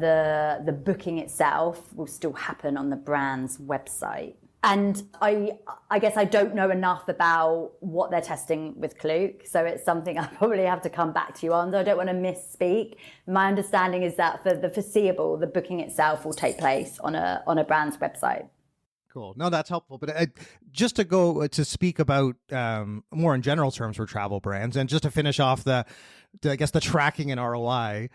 the booking itself will still happen on the brand's website. And I guess I don't know enough about what they're testing with Klook, so it's something I probably have to come back to you on. So I don't want to misspeak. My understanding is that for the foreseeable, the booking itself will take place on a brand's website. Cool. No, that's helpful. But just to go to speak about more in general terms for travel brands, and just to finish off the tracking and ROI,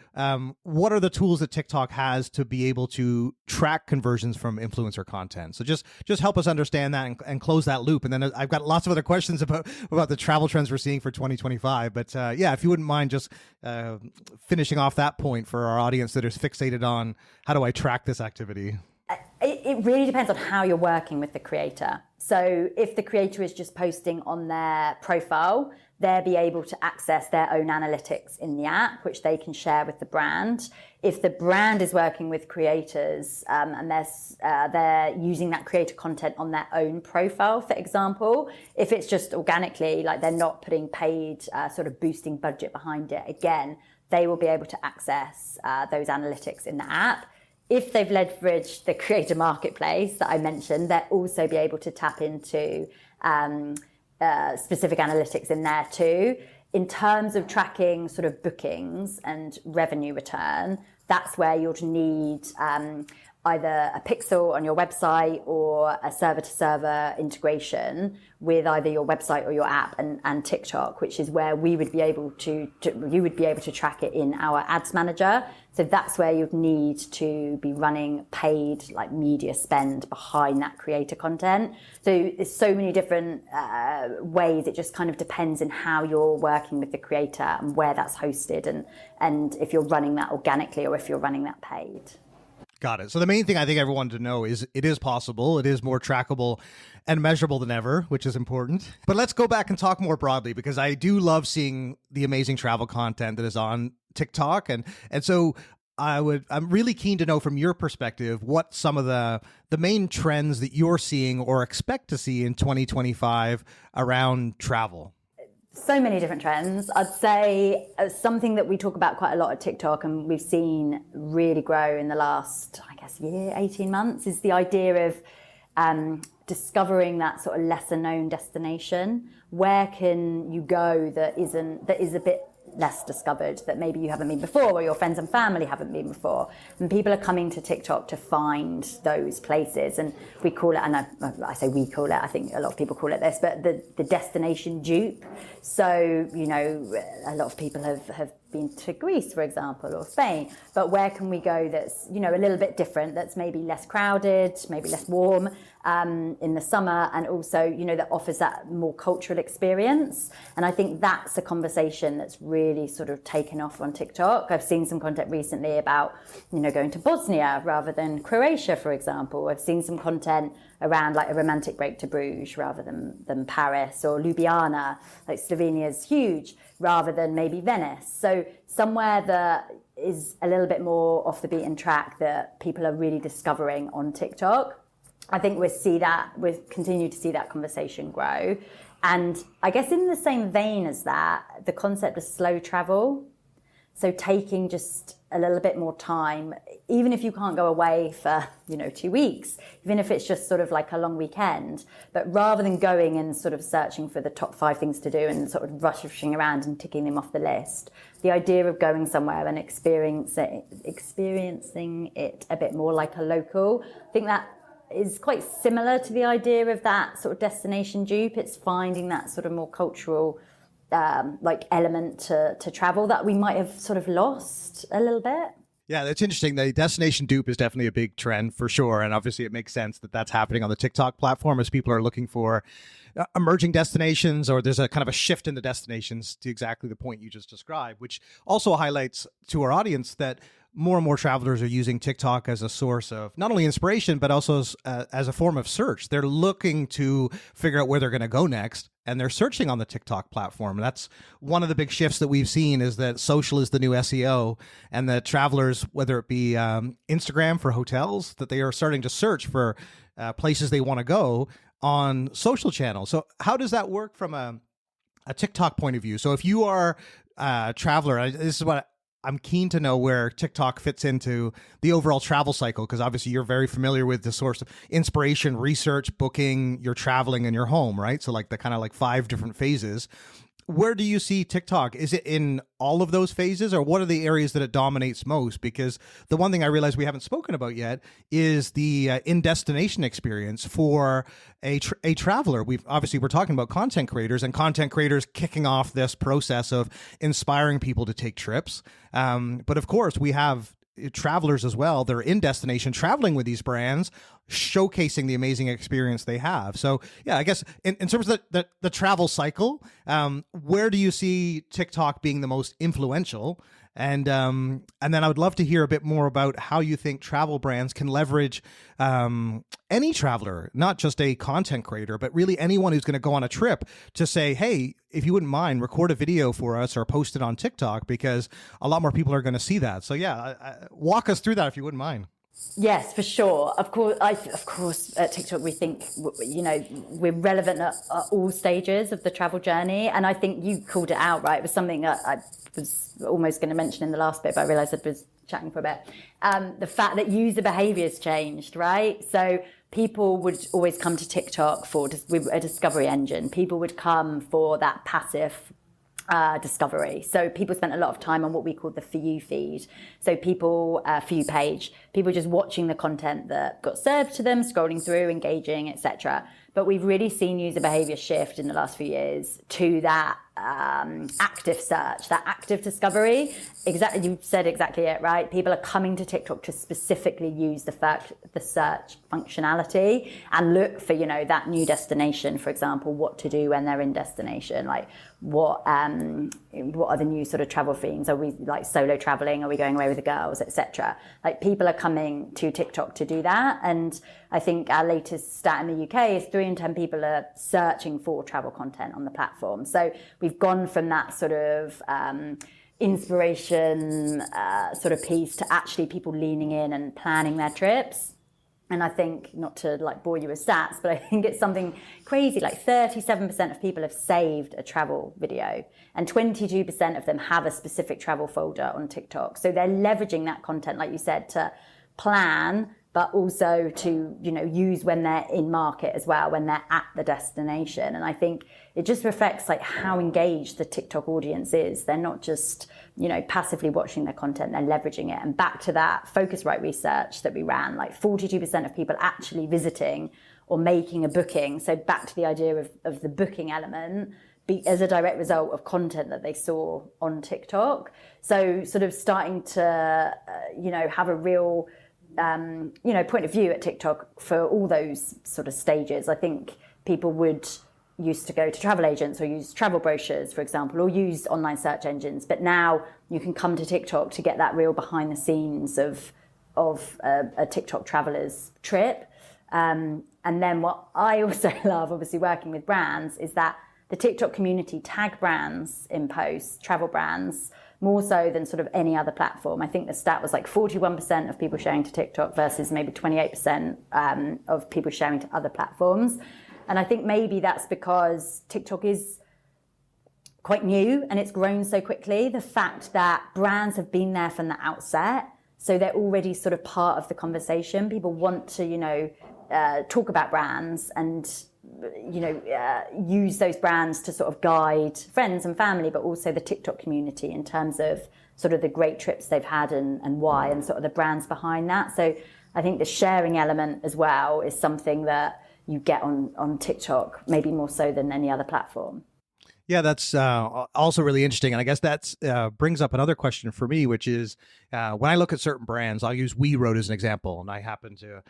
what are the tools that TikTok has to be able to track conversions from influencer content? So just help us understand that and close that loop. And then I've got lots of other questions about the travel trends we're seeing for 2025. But if you wouldn't mind just finishing off that point for our audience that is fixated on how do I track this activity? It really depends on how you're working with the creator. So if the creator is just posting on their profile, they'll be able to access their own analytics in the app, which they can share with the brand. If the brand is working with creators and they're using that creator content on their own profile, for example, if it's just organically, like they're not putting paid sort of boosting budget behind it, again, they will be able to access those analytics in the app. If they've leveraged the creator marketplace that I mentioned, they'll also be able to tap into specific analytics in there too. In terms of tracking sort of bookings and revenue return, that's where you'll need either a pixel on your website or a server-to-server integration with either your website or your app and TikTok, which is where we would be able to you would be able to track it in our ads manager. So that's where you'd need to be running paid like media spend behind that creator content. So there's so many different ways. It just kind of depends on how you're working with the creator and where that's hosted and if you're running that organically or if you're running that paid. Got it. So the main thing I think everyone to know is it is possible. It is more trackable and measurable than ever, which is important. But let's go back and talk more broadly, because I do love seeing the amazing travel content that is on TikTok. And so I'm really keen to know from your perspective what some of the main trends that you're seeing or expect to see in 2025 around travel. So many different trends. I'd say something that we talk about quite a lot at TikTok and we've seen really grow in the last, I guess, year, 18 months is the idea of discovering that sort of lesser known destination. Where can you go that is a bit less discovered, that maybe you haven't been before or your friends and family haven't been before, and people are coming to TikTok to find those places, and we call it, and I say we call it, I think a lot of people call it this, but the destination dupe. So a lot of people have been to Greece, for example, or Spain, but where can we go that's a little bit different, that's maybe less crowded, maybe less warm in the summer, and also that offers that more cultural experience. And I think that's a conversation that's really sort of taken off on TikTok. I've seen some content recently about going to Bosnia rather than Croatia, for example. I've seen some content around like a romantic break to Bruges rather than Paris, or Ljubljana, like Slovenia's huge, rather than maybe Venice. So somewhere that is a little bit more off the beaten track that people are really discovering on TikTok. I think we'll continue to see that conversation grow. And I guess in the same vein as that, the concept of slow travel. So taking just a little bit more time, even if you can't go away for, 2 weeks, even if it's just sort of like a long weekend, but rather than going and sort of searching for the top 5 things to do and sort of rushing around and ticking them off the list, the idea of going somewhere and experiencing it a bit more like a local, I think that is quite similar to the idea of that sort of destination dupe. It's finding that sort of more cultural element to travel that we might have sort of lost a little bit. Yeah, that's interesting. The destination dupe is definitely a big trend for sure. And obviously it makes sense that that's happening on the TikTok platform as people are looking for emerging destinations, or there's a kind of a shift in the destinations to exactly the point you just described, which also highlights to our audience that more and more travelers are using TikTok as a source of not only inspiration, but also as a form of search. They're looking to figure out where they're going to go next, and they're searching on the TikTok platform. And that's one of the big shifts that we've seen, is that social is the new SEO, and that travelers, whether it be Instagram for hotels, that they are starting to search for places they want to go on social channels. So how does that work from a TikTok point of view? So if you are a traveler, this is what I'm keen to know, where TikTok fits into the overall travel cycle, because obviously you're very familiar with the source of inspiration, research, booking, your traveling, and your home, right? So like the kind of like 5 different phases. Where do you see TikTok? Is it in all of those phases, or what are the areas that it dominates most? Because the one thing I realize we haven't spoken about yet is the in-destination experience for a traveler. We're talking about content creators, and content creators kicking off this process of inspiring people to take trips. But of course, we have travelers as well. They're in destination traveling with these brands, showcasing the amazing experience they have. So yeah, I guess in terms of the travel cycle, where do you see TikTok being the most influential? And then I would love to hear a bit more about how you think travel brands can leverage any traveler, not just a content creator, but really anyone who's going to go on a trip, to say, hey, if you wouldn't mind, record a video for us or post it on TikTok, because a lot more people are going to see that. So yeah, walk us through that if you wouldn't mind. Yes, for sure. Of course, at TikTok, we think, we're relevant at all stages of the travel journey. And I think you called it out, right? It was something that I was almost going to mention in the last bit, but I realized I was chatting for a bit. The fact that user behavior's changed, right? So people would always come to TikTok for a discovery engine. People would come for that passive discovery. So people spent a lot of time on what we call the For You feed. So people, For You page, people just watching the content that got served to them, scrolling through, engaging, etc. But we've really seen user behavior shift in the last few years to that active search, that active discovery. Exactly, you said exactly it, right? People are coming to TikTok to specifically use the search functionality and look for, that new destination, for example, what to do when they're in destination, like what are the new sort of travel themes? Are we like solo traveling? Are we going away with the girls, etc.? Like people are coming to TikTok to do that. And I think our latest stat in the UK is 3 in 10 people are searching for travel content on the platform. So we've gone from that sort of inspiration sort of piece to actually people leaning in and planning their trips. And I think, not to like bore you with stats, but I think it's something crazy, like 37% of people have saved a travel video, and 22% of them have a specific travel folder on TikTok. So they're leveraging that content, like you said, to plan, but also to, use when they're in market as well, when they're at the destination. And I think it just reflects like how engaged the TikTok audience is. They're not just, passively watching their content, they're leveraging it. And back to that Focusrite research that we ran, like 42% of people actually visiting or making a booking. So back to the idea of the booking element, as a direct result of content that they saw on TikTok. So sort of starting to, have a real, point of view at TikTok for all those sort of stages. I think people used to go to travel agents or use travel brochures, for example, or use online search engines. But now you can come to TikTok to get that real behind the scenes of a TikTok traveler's trip. And then what I also love, obviously working with brands, is that the TikTok community tag brands in posts, travel brands, more so than sort of any other platform. I think the stat was like 41% of people sharing to TikTok versus maybe 28% of people sharing to other platforms. And I think maybe that's because TikTok is quite new and it's grown so quickly. The fact that brands have been there from the outset, so they're already sort of part of the conversation. People want to, talk about brands and, use those brands to sort of guide friends and family, but also the TikTok community in terms of sort of the great trips they've had and why, and sort of the brands behind that. So I think the sharing element as well is something that you get on TikTok, maybe more so than any other platform. Yeah, that's also really interesting. And I guess that brings up another question for me, which is when I look at certain brands, I'll use We Road as an example. And I happen to,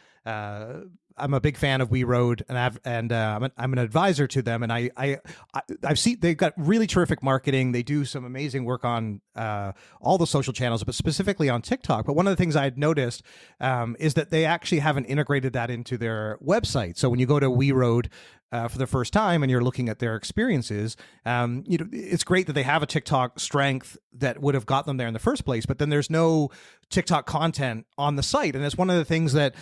I'm a big fan of We Road, and I'm an advisor to them. And I've seen they've got really terrific marketing. They do some amazing work on all the social channels, but specifically on TikTok. But one of the things I had noticed is that they actually haven't integrated that into their website. So when you go to We Road, for the first time and you're looking at their experiences, it's great that they have a TikTok strength that would have got them there in the first place, but then there's no TikTok content on the site. And it's one of the things that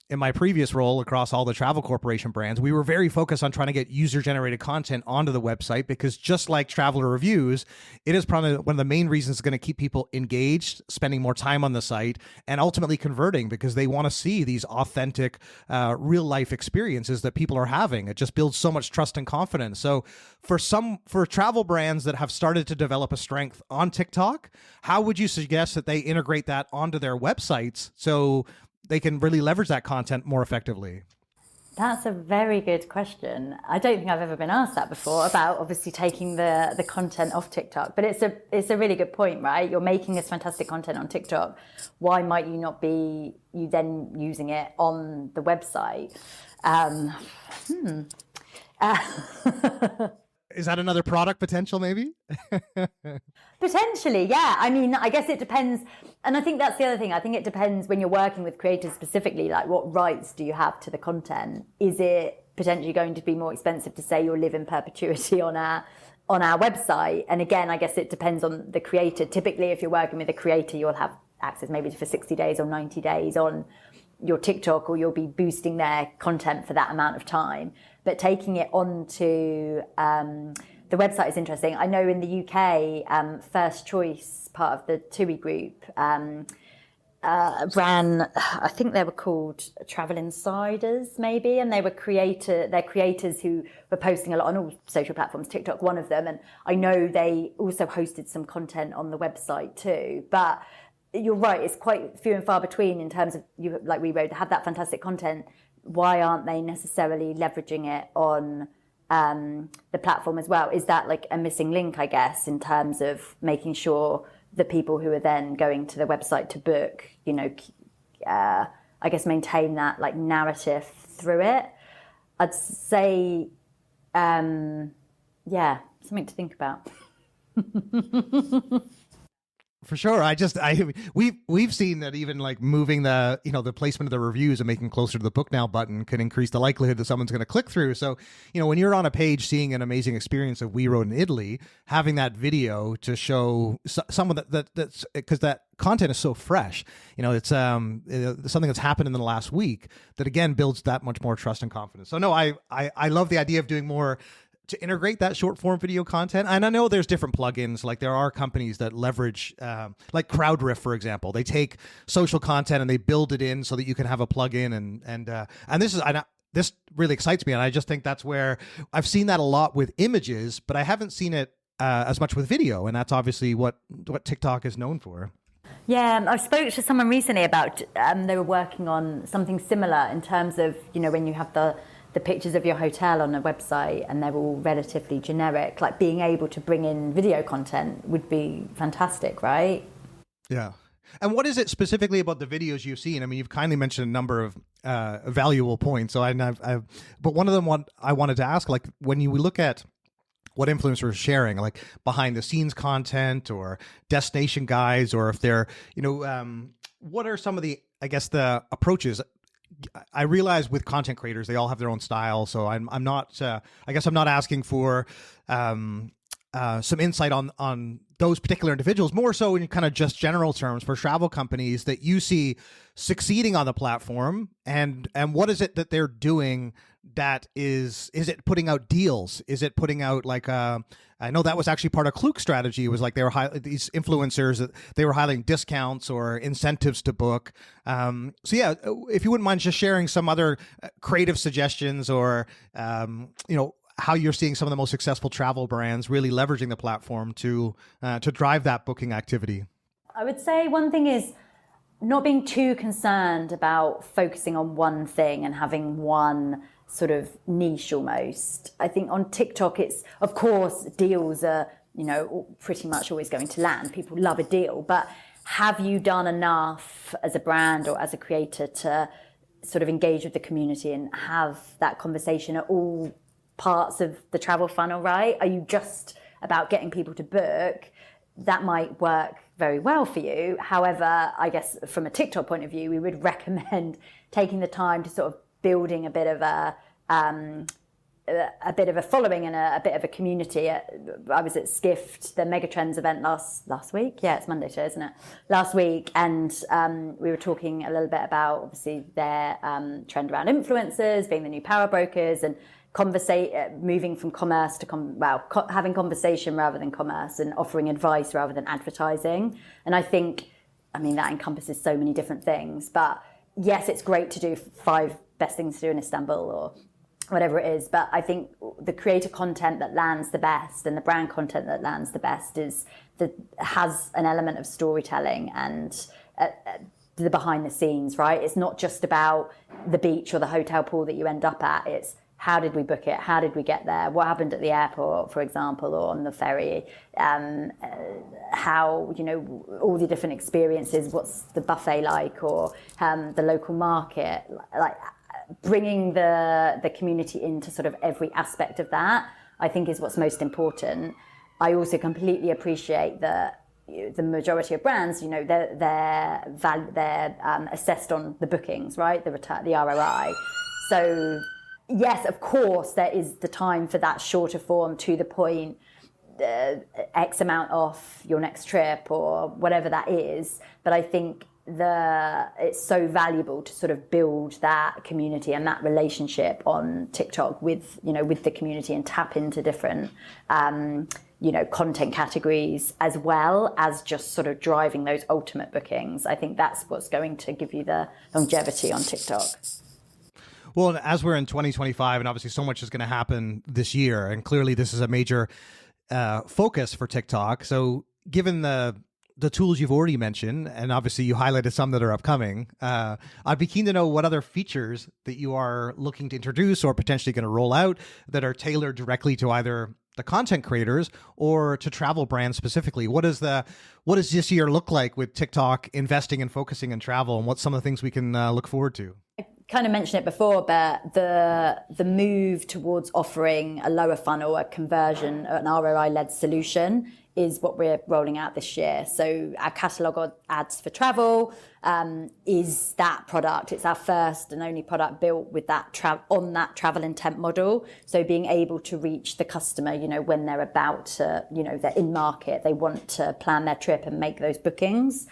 in my previous role across all the travel corporation brands, we were very focused on trying to get user-generated content onto the website, because just like traveler reviews, it is probably one of the main reasons it's going to keep people engaged, spending more time on the site, and ultimately converting, because they want to see these authentic, real-life experiences that people are having. It just builds so much trust and confidence. So for travel brands that have started to develop a strength on TikTok, how would you suggest that they integrate that onto their websites so they can really leverage that content more effectively? That's a very good question. I don't think I've ever been asked that before, about obviously taking the content off TikTok. But it's a really good point, right? You're making this fantastic content on TikTok. Why might you not be then using it on the website? Is that another product potential, maybe? Potentially, yeah. I mean, I guess it depends. And I think that's the other thing. I think it depends when you're working with creators specifically, like what rights do you have to the content? Is it potentially going to be more expensive to say you'll live in perpetuity on our website? And again, I guess it depends on the creator. Typically, if you're working with a creator, you'll have access maybe for 60 days or 90 days on your TikTok, or you'll be boosting their content for that amount of time. But taking it onto the website is interesting. I know in the UK, First Choice, part of the TUI group, ran, I think they were called Travel Insiders, maybe, and they're creators who were posting a lot on all social platforms, TikTok one of them, and I know they also hosted some content on the website too. But you're right, it's quite few and far between in terms of, like We Road, have that fantastic content. Why aren't they necessarily leveraging it on the platform as well? Is that like a missing link, I guess, in terms of making sure the people who are then going to the website to book, I guess maintain that like narrative through it? I'd say, something to think about. For sure. We've seen that even like moving the placement of the reviews and making closer to the book now button can increase the likelihood that someone's going to click through. So, when you're on a page seeing an amazing experience of We Road in Italy, having that video to show someone that's because that content is so fresh, it's something that's happened in the last week that again builds that much more trust and confidence. So no, I love the idea of doing more to integrate that short form video content. And I know there's different plugins, like there are companies that leverage, like Crowdriff, for example. They take social content and they build it in so that you can have a plugin. And this really excites me. And I just think that's where I've seen that a lot with images, but I haven't seen it as much with video. And that's obviously what TikTok is known for. Yeah, I spoke to someone recently about, they were working on something similar in terms of, when you have the pictures of your hotel on a website and they're all relatively generic, like being able to bring in video content would be fantastic, right? Yeah. And what is it specifically about the videos you've seen? I mean, you've kindly mentioned a number of valuable points. So but one of them I wanted to ask, like when you look at what influencers are sharing, like behind the scenes content or destination guides, or if they're, what are some of the approaches? I realize with content creators, they all have their own style. So I'm not, I guess I'm not asking for some insight on those particular individuals, more so in kind of just general terms for travel companies that you see succeeding on the platform, and what is it that they're doing that is it putting out deals? Is it putting out like I know that was actually part of Klook's strategy. It was like they were these influencers that they were highlighting discounts or incentives to book. So yeah, if you wouldn't mind just sharing some other creative suggestions or how you're seeing some of the most successful travel brands really leveraging the platform to drive that booking activity. I would say one thing is not being too concerned about focusing on one thing and having one sort of niche almost. I think on TikTok, it's, of course, deals are, pretty much always going to land. People love a deal, but have you done enough as a brand or as a creator to sort of engage with the community and have that conversation at all parts of the travel funnel, right? Are you just about getting people to book? That might work very well for you. However, I guess from a TikTok point of view, we would recommend taking the time to sort of building a bit of a following and a bit of a community. I was at Skift, the Megatrends event last week. Yeah, it's Monday today, isn't it? Last week, and we were talking a little bit about obviously their trend around influencers being the new power brokers and moving from commerce to having conversation rather than commerce and offering advice rather than advertising. And I think, that encompasses so many different things. But yes, it's great to do 5 best things to do in Istanbul or whatever it is. But I think the creator content that lands the best and the brand content that lands the best has an element of storytelling and the behind the scenes, right? It's not just about the beach or the hotel pool that you end up at. It's how did we book it? How did we get there? What happened at the airport, for example, or on the ferry? How, all the different experiences, what's the buffet like, or the local market, like bringing the community into sort of every aspect of that, I think is what's most important. I also completely appreciate that the majority of brands, they're assessed on the bookings, right? The return, the ROI. So yes, of course, there is the time for that shorter form, to the point, X amount off your next trip or whatever that is. But I think it's so valuable to sort of build that community and that relationship on TikTok with the community and tap into different content categories as well as just sort of driving those ultimate bookings. I think that's what's going to give you the longevity on TikTok. Well, as we're in 2025, and obviously so much is going to happen this year, and clearly this is a major focus for TikTok. So given the tools you've already mentioned, and obviously you highlighted some that are upcoming, I'd be keen to know what other features that you are looking to introduce or potentially going to roll out that are tailored directly to either the content creators or to travel brands specifically. What does this year look like with TikTok investing and focusing in travel, and what's some of the things we can look forward to? Kind of mentioned it before, but the move towards offering a lower funnel, a conversion, an ROI-led solution is what we're rolling out this year. So our catalogue ads for travel is that product. It's our first and only product built with that on that travel intent model. So being able to reach the customer, when they're about to, they're in market, they want to plan their trip and make those bookings.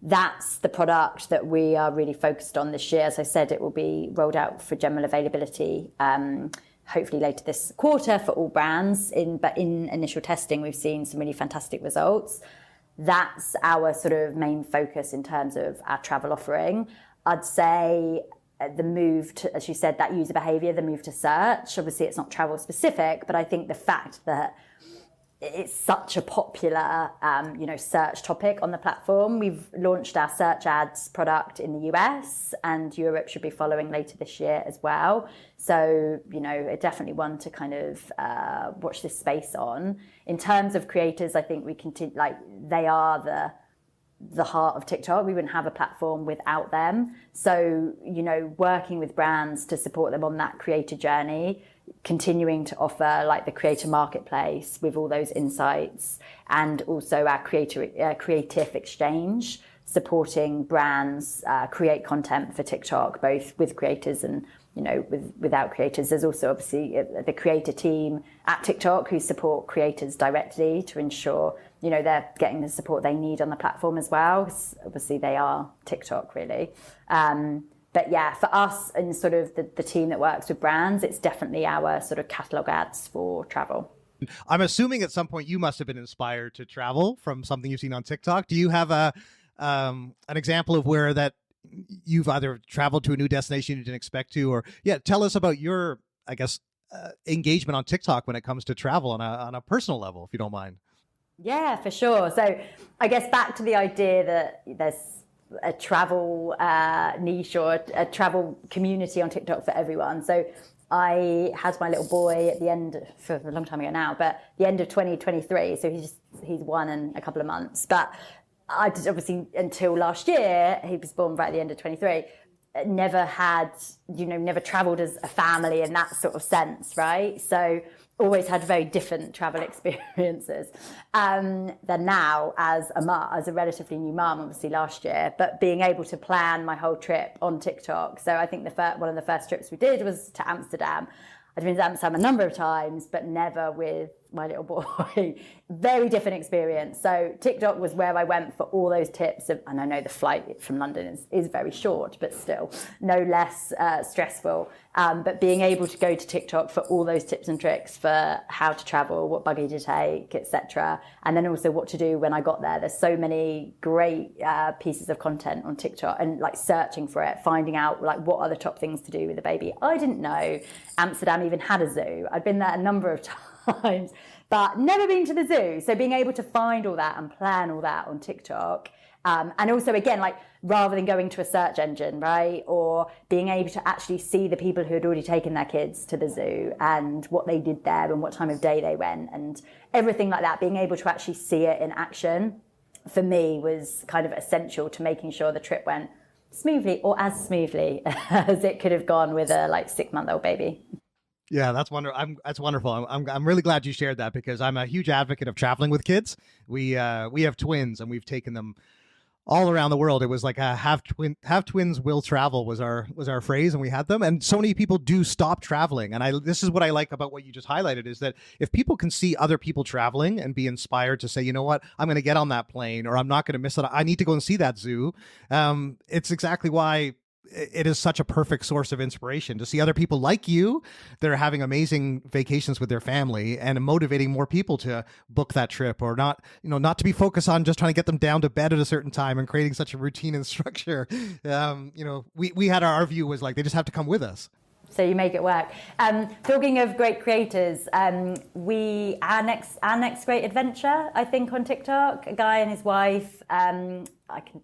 That's the product that we are really focused on this year. As I said, it will be rolled out for general availability, hopefully later this quarter for all brands. But in initial testing, we've seen some really fantastic results. That's our sort of main focus in terms of our travel offering. I'd say the move to, as you said, that user behavior, the move to search. Obviously, it's not travel specific, but I think the fact that it's such a popular, search topic on the platform. We've launched our search ads product in the US, and Europe should be following later this year as well. So, definitely one to kind of watch this space on. In terms of creators, I think we continue, they are the heart of TikTok. We wouldn't have a platform without them. So, working with brands to support them on that creator journey, continuing to offer the creator marketplace with all those insights, and also our creative exchange, supporting brands create content for TikTok, both with creators and without creators. There's also obviously the creator team at TikTok who support creators directly to ensure they're getting the support they need on the platform as well. Obviously they are TikTok really. But yeah, for us and sort of the team that works with brands, it's definitely our sort of catalog ads for travel. I'm assuming at some point you must have been inspired to travel from something you've seen on TikTok. Do you have an example of where that you've either traveled to a new destination you didn't expect to, or tell us about your, I guess, engagement on TikTok when it comes to travel on a personal level, if you don't mind. Yeah, for sure. So I guess back to the idea that there's a travel niche or a travel community on TikTok for everyone. So I had my little boy at the end, for a long time ago now, but the end of 2023. So he's 1 in a couple of months. But I did, obviously, until last year, he was born right at the end of 23, never traveled as a family in that sort of sense, right? So always had very different travel experiences than now as a relatively new mum, obviously last year, but being able to plan my whole trip on TikTok. So I think one of the first trips we did was to Amsterdam. I'd been to Amsterdam a number of times, but never with my little boy. Very different experience. So TikTok was where I went for all those tips. And I know the flight from London is very short, but still no less stressful. But being able to go to TikTok for all those tips and tricks for how to travel, what buggy to take, etc. And then also what to do when I got there. There's so many great pieces of content on TikTok, and like searching for it, finding out like what are the top things to do with a baby. I didn't know Amsterdam even had a zoo. I'd been there a number of times, but never been to the zoo. So being able to find all that and plan all that on TikTok, and also again, like rather than going to a search engine, right, or being able to actually see the people who had already taken their kids to the zoo and what they did there and what time of day they went and everything like that, being able to actually see it in action for me was kind of essential to making sure the trip went smoothly, or as smoothly as it could have gone with a 6-month-old baby. Yeah, that's wonderful. That's wonderful. I'm really glad you shared that, because I'm a huge advocate of traveling with kids. We have twins, and we've taken them all around the world. It was like a have twins will travel was our phrase, and we had them. And so many people do stop traveling. And this is what I like about what you just highlighted, is that if people can see other people traveling and be inspired to say, you know what, I'm going to get on that plane, or I'm not going to miss it. I need to go and see that zoo. It's exactly why it is such a perfect source of inspiration to see other people like you that are having amazing vacations with their family, and motivating more people to book that trip, or not to be focused on just trying to get them down to bed at a certain time and creating such a routine and structure. We had our view was like, they just have to come with us. So you make it work. Talking of great creators, our next great adventure, I think, on TikTok, a guy and his wife, I can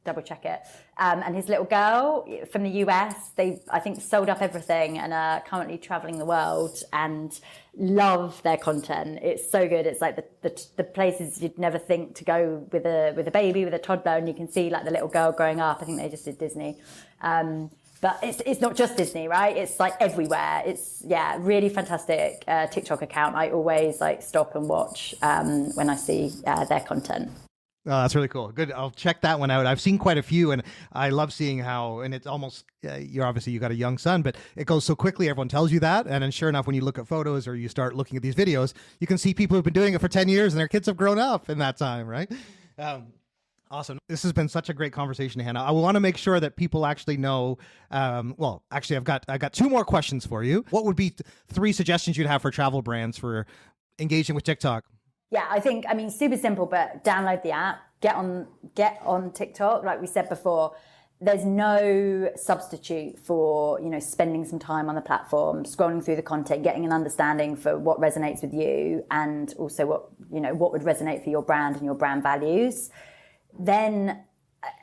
double check it, and his little girl from the US, they, I think, sold up everything and are currently traveling the world and love their content. It's so good. It's like the places you'd never think to go with a baby, with a toddler, and you can see like the little girl growing up. I think they just did Disney. But it's not just Disney, right? It's like everywhere. It's, really fantastic TikTok account. I always stop and watch when I see their content. Oh, that's really cool. Good. I'll check that one out. I've seen quite a few, and I love seeing how, and it's almost, you got a young son, but it goes so quickly. Everyone tells you that. And then sure enough, when you look at photos or you start looking at these videos, you can see people who've been doing it for 10 years and their kids have grown up in that time, right? Awesome. This has been such a great conversation, Hannah. I want to make sure that people actually know, I've got 2 more questions for you. What would be 3 suggestions you'd have for travel brands for engaging with TikTok? Yeah, I think, super simple, but download the app, get on TikTok. Like we said before, there's no substitute for, spending some time on the platform, scrolling through the content, getting an understanding for what resonates with you, and also what would resonate for your brand and your brand values. Then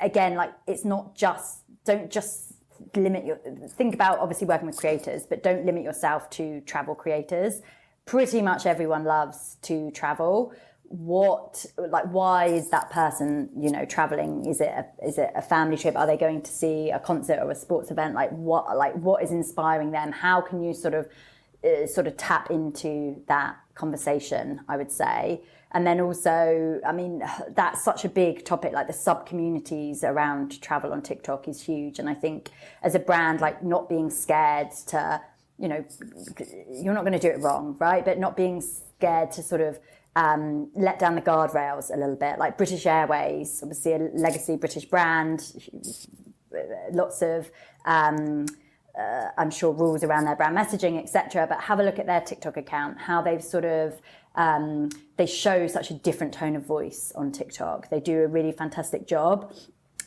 again, it's not just, don't just think about obviously working with creators, but don't limit yourself to travel creators. Pretty much everyone loves to travel. Why is that person, traveling? Is it a family trip? Are they going to see a concert or a sports event? What is inspiring them? How can you sort of tap into that conversation, I would say. And then also, that's such a big topic, the sub-communities around travel on TikTok is huge. And I think as a brand, not being scared to, you're not going to do it wrong, right? But not being scared to sort of let down the guardrails a little bit. Like British Airways, obviously a legacy British brand, lots of I'm sure rules around their brand messaging, etc. But have a look at their TikTok account, how they've sort of they show such a different tone of voice on TikTok. They do a really fantastic job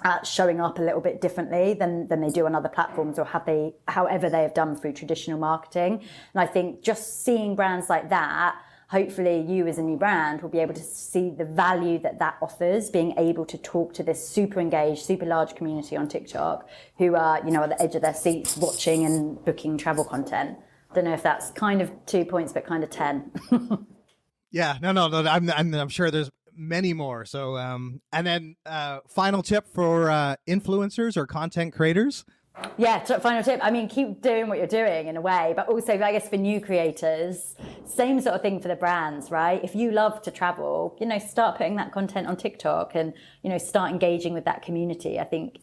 at showing up a little bit differently than they do on other platforms, or however they have done through traditional marketing. And I think just seeing brands like that, hopefully you as a new brand will be able to see the value that offers, being able to talk to this super engaged, super large community on TikTok who are, at the edge of their seats watching and booking travel content. Don't know if that's kind of 2 points, but kind of 10. Yeah, no. I'm sure there's many more. So, and then final tip for influencers or content creators. Yeah, final tip. I mean, keep doing what you're doing in a way, but also, I guess, for new creators, same sort of thing for the brands, right? If you love to travel, start putting that content on TikTok and, start engaging with that community. I think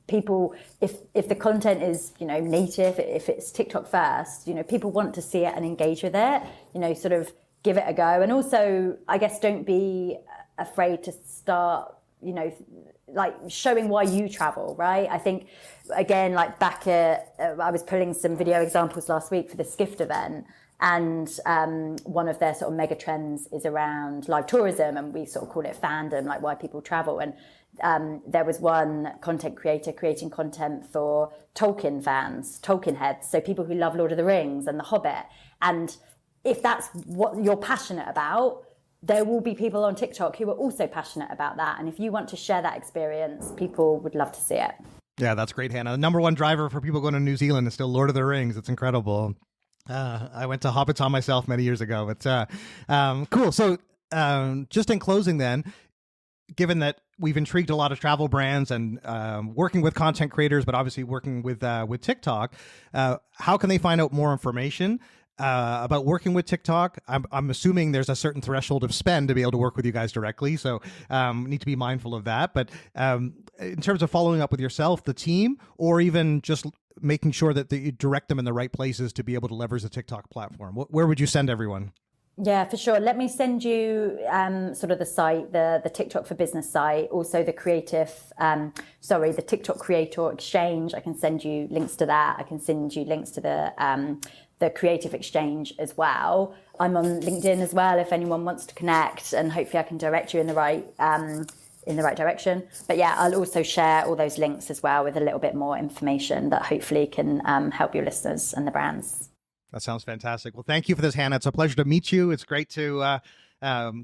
people, if the content is, native, if it's TikTok first, people want to see it and engage with it, sort of give it a go. And also, I guess, don't be afraid to start, like showing why you travel, right? I think, again, like back at, I was pulling some video examples last week for the Skift event, and one of their sort of mega trends is around live tourism, and we sort of call it fandom, like why people travel. And there was one content creator creating content for Tolkien fans, Tolkien heads, so people who love Lord of the Rings and The Hobbit. And if that's what you're passionate about, there will be people on TikTok who are also passionate about that. And if you want to share that experience, people would love to see it. Yeah, that's great, Hannah. The number one driver for people going to New Zealand is still Lord of the Rings. It's incredible. I went to Hobbiton myself many years ago. But cool. So just in closing then, given that we've intrigued a lot of travel brands and working with content creators, but obviously working with TikTok, how can they find out more information about working with TikTok? I'm assuming there's a certain threshold of spend to be able to work with you guys directly. So need to be mindful of that. But in terms of following up with yourself, the team, or even just making sure that you direct them in the right places to be able to leverage the TikTok platform, where would you send everyone? Yeah, for sure. Let me send you sort of the site, the TikTok for Business site, also the the TikTok Creator Exchange. I can send you links to that. I can send you links to the Creative Exchange as well. I'm on LinkedIn as well if anyone wants to connect, and hopefully I can direct you in the right direction. But yeah, I'll also share all those links as well with a little bit more information that hopefully can help your listeners and the brands. That sounds fantastic. Well, thank you for this, Hannah. It's a pleasure to meet you. It's great to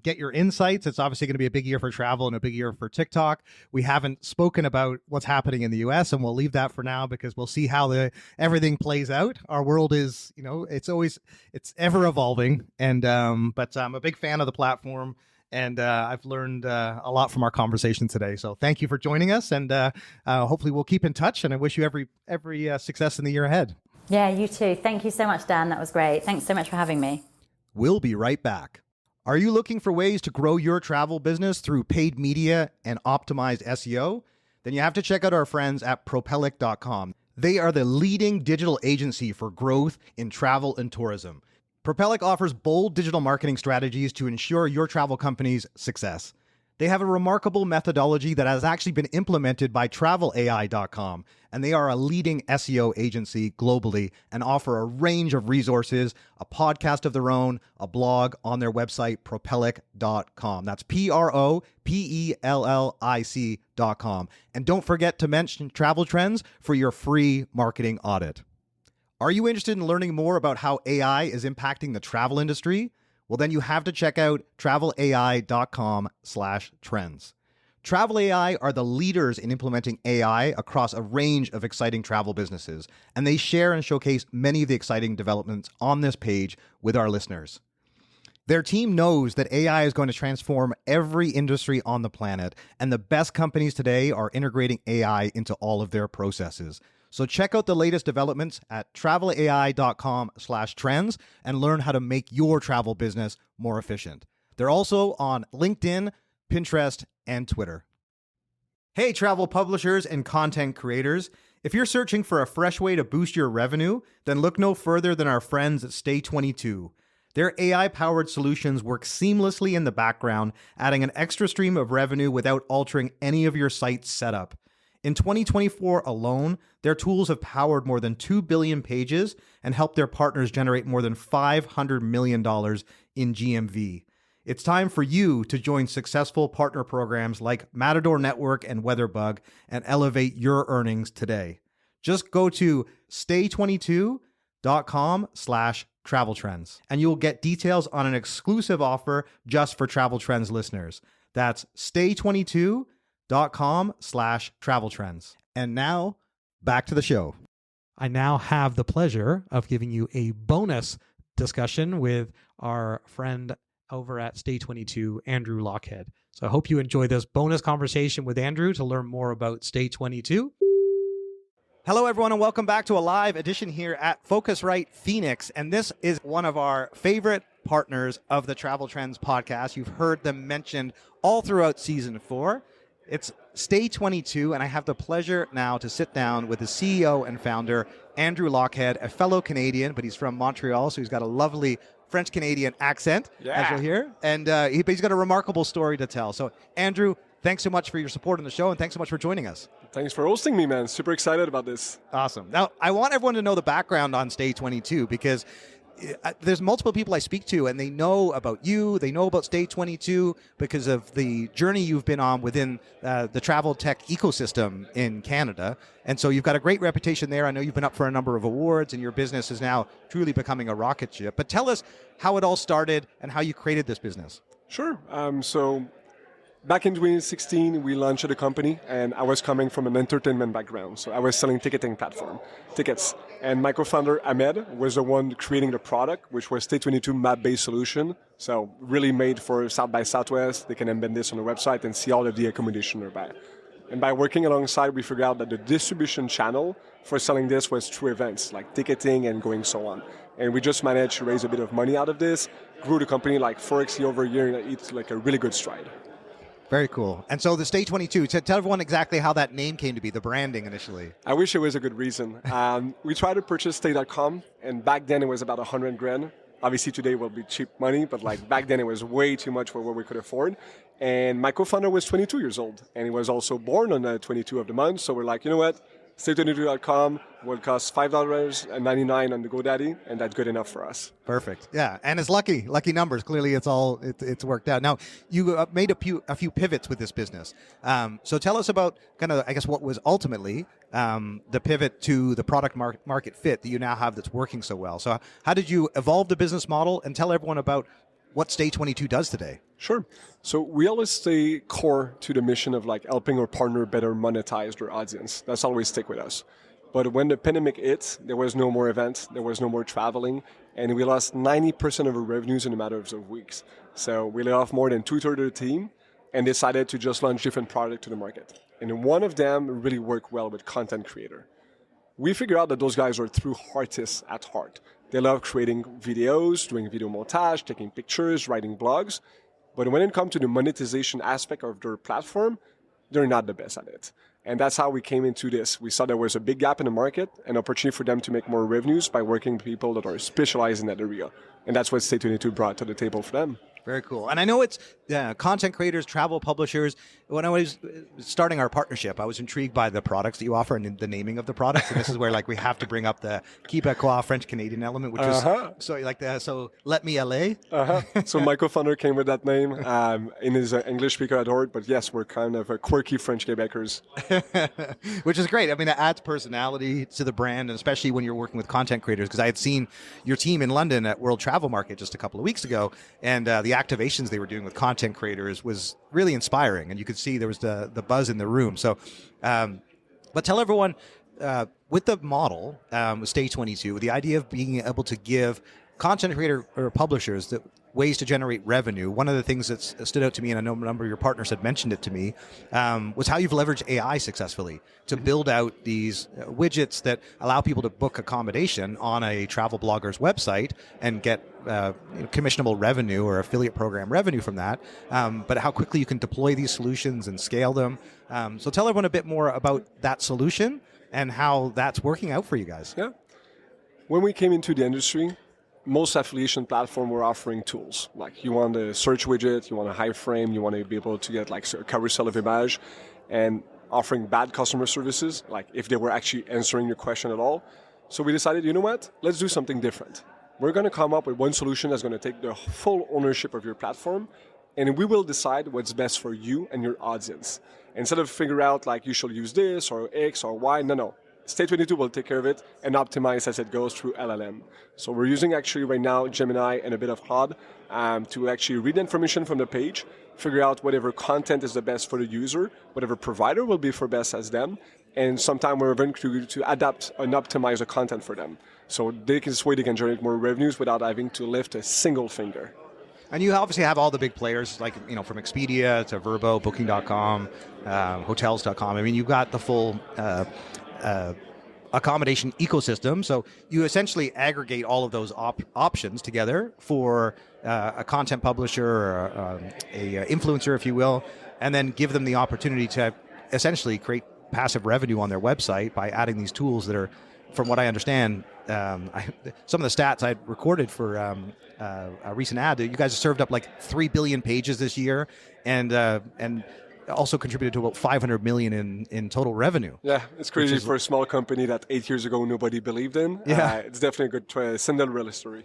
get your insights. It's obviously going to be a big year for travel and a big year for TikTok. We haven't spoken about what's happening in the US, and we'll leave that for now because we'll see how everything plays out. Our world is, it's ever evolving. And but I'm a big fan of the platform, and I've learned a lot from our conversation today. So thank you for joining us, and hopefully we'll keep in touch. And I wish you every success in the year ahead. Yeah, you too. Thank you so much, Dan. That was great. Thanks so much for having me. We'll be right back. Are you looking for ways to grow your travel business through paid media and optimized SEO? Then you have to check out our friends at Propellic.com. They are the leading digital agency for growth in travel and tourism. Propellic offers bold digital marketing strategies to ensure your travel company's success. They have a remarkable methodology that has actually been implemented by TravelAI.com, and they are a leading SEO agency globally and offer a range of resources, a podcast of their own, a blog on their website, Propellic.com. That's Propellic.com. And don't forget to mention Travel Trends for your free marketing audit. Are you interested in learning more about how AI is impacting the travel industry? Well, then you have to check out travelai.com/trends. TravelAI are the leaders in implementing AI across a range of exciting travel businesses, and they share and showcase many of the exciting developments on this page with our listeners. Their team knows that AI is going to transform every industry on the planet, and the best companies today are integrating AI into all of their processes. So check out the latest developments at travelai.com/trends and learn how to make your travel business more efficient. They're also on LinkedIn, Pinterest, and Twitter. Hey, travel publishers and content creators. If you're searching for a fresh way to boost your revenue, then look no further than our friends at Stay22. Their AI-powered solutions work seamlessly in the background, adding an extra stream of revenue without altering any of your site's setup. In 2024 alone, their tools have powered more than 2 billion pages and helped their partners generate more than $500 million in GMV. It's time for you to join successful partner programs like Matador Network and WeatherBug and elevate your earnings today. Just go to stay22.com/travel trends and you'll get details on an exclusive offer just for Travel Trends listeners. That's stay22.com/travel trends. And now back to the show. I now have the pleasure of giving you a bonus discussion with our friend over at Stay 22, Andrew Lochhead. So I hope you enjoy this bonus conversation with Andrew to learn more about Stay 22. Hello, everyone, and welcome back to a live edition here at Focusrite Phoenix. And this is one of our favorite partners of the Travel Trends podcast. You've heard them mentioned all throughout season 4. It's Stay 22, and I have the pleasure now to sit down with the CEO and founder, Andrew Lochhead, a fellow Canadian, but he's from Montreal, so he's got a lovely French-Canadian accent, as you'll hear. And he's got a remarkable story to tell. So, Andrew, thanks so much for your support on the show, and thanks so much for joining us. Thanks for hosting me, man. Super excited about this. Awesome. Now, I want everyone to know the background on Stay 22 because there's multiple people I speak to, and they know about you. They know about Stay 22 because of the journey you've been on within the travel tech ecosystem in Canada. And so you've got a great reputation there. I know you've been up for a number of awards, and your business is now truly becoming a rocket ship. But tell us how it all started and how you created this business. Sure. So back in 2016, we launched the company, and I was coming from an entertainment background. So I was selling ticketing platform, tickets. And my co-founder, Ahmed, was the one creating the product, which was Stay 22 map-based solution. So really made for South by Southwest. They can embed this on the website and see all of the accommodation nearby. And by working alongside, we figured out that the distribution channel for selling this was through events, like ticketing and going so on. And we just managed to raise a bit of money out of this, grew the company like 4x over a year, and it's like a really good stride. Very cool. And so the Stay 22, tell everyone exactly how that name came to be, the branding initially. I wish it was a good reason. We tried to purchase Stay.com, and back then it was about $100,000. Obviously today it will be cheap money, but like back then it was way too much for what we could afford. And my co-founder was 22 years old, and he was also born on the 22 of the month. So we're like, you know what? Stay22.com will cost $5.99 on the GoDaddy, and that's good enough for us. Perfect. Yeah, and it's lucky numbers. Clearly, it's worked out. Now, you made a few pivots with this business. So tell us about kind of, I guess, what was ultimately the pivot to the product market fit that you now have that's working so well. So how did you evolve the business model, and tell everyone about what Stay 22 does today? Sure. So we always stay core to the mission of like helping our partner better monetize their audience. That's always stick with us. But when the pandemic hit, there was no more events, there was no more traveling, and we lost 90% of our revenues in a matter of weeks. So we laid off more than 2/3 of the team and decided to just launch different products to the market. And one of them really worked well with content creator. We figured out that those guys are true artists at heart. They love creating videos, doing video montage, taking pictures, writing blogs. But when it comes to the monetization aspect of their platform, they're not the best at it. And that's how we came into this. We saw there was a big gap in the market, an opportunity for them to make more revenues by working with people that are specialized in that area. And that's what Stay 22 brought to the table for them. Very cool. And I know it's content creators, travel publishers. When I was starting our partnership, I was intrigued by the products that you offer and the naming of the products. And this is where like we have to bring up the Quebecois French-Canadian element, which is so like so Let Me LA. So my co-founder came with that name in his English speaker at heart. But yes, we're kind of a quirky French Quebecers. Which is great. I mean, it adds personality to the brand, and especially when you're working with content creators. Because I had seen your team in London at World Travel Market just a couple of weeks ago, and the activations they were doing with content creators was really inspiring, and you could see there was the buzz in the room. So, but tell everyone with the model with Stay 22, the idea of being able to give content creator or publishers the ways to generate revenue. One of the things that stood out to me, and I know a number of your partners had mentioned it to me, was how you've leveraged AI successfully to build out these widgets that allow people to book accommodation on a travel blogger's website and get commissionable revenue or affiliate program revenue from that, but how quickly you can deploy these solutions and scale them. So tell everyone a bit more about that solution and how that's working out for you guys. Yeah. When we came into the industry, most affiliation platforms were offering tools. Like you want a search widget, you want a high frame, you want to be able to get like a carousel of image. And offering bad customer services, like if they were actually answering your question at all. So we decided, you know what, let's do something different. We're going to come up with one solution that's going to take the full ownership of your platform, and we will decide what's best for you and your audience. Instead of figure out like you should use this or X or Y, no. Stay22 will take care of it and optimize as it goes through LLM. So we're using actually right now Gemini and a bit of Claude to actually read information from the page, figure out whatever content is the best for the user, whatever provider will be for best as them, and sometime we're going to adapt and optimize the content for them. So this way they can generate more revenues without having to lift a single finger. And you obviously have all the big players, like, you know, from Expedia to Vrbo, Booking.com, Hotels.com. I mean, you've got the full accommodation ecosystem. So you essentially aggregate all of those options together for a content publisher or a influencer, if you will, and then give them the opportunity to essentially create passive revenue on their website by adding these tools that are, from what I understand, some of the stats I recorded for a recent ad, you guys have served up like 3 billion pages this year, and also contributed to about 500 million in total revenue. Yeah, it's crazy for a small company that 8 years ago nobody believed in. Yeah. It's definitely a good Cinderella story.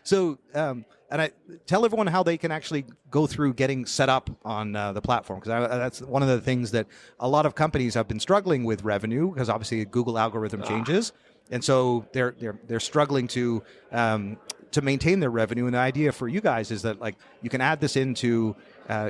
So, and I tell everyone how they can actually go through getting set up on the platform, because that's one of the things that a lot of companies have been struggling with revenue, because obviously Google algorithm changes, and so they're struggling to maintain their revenue. And the idea for you guys is that like you can add this into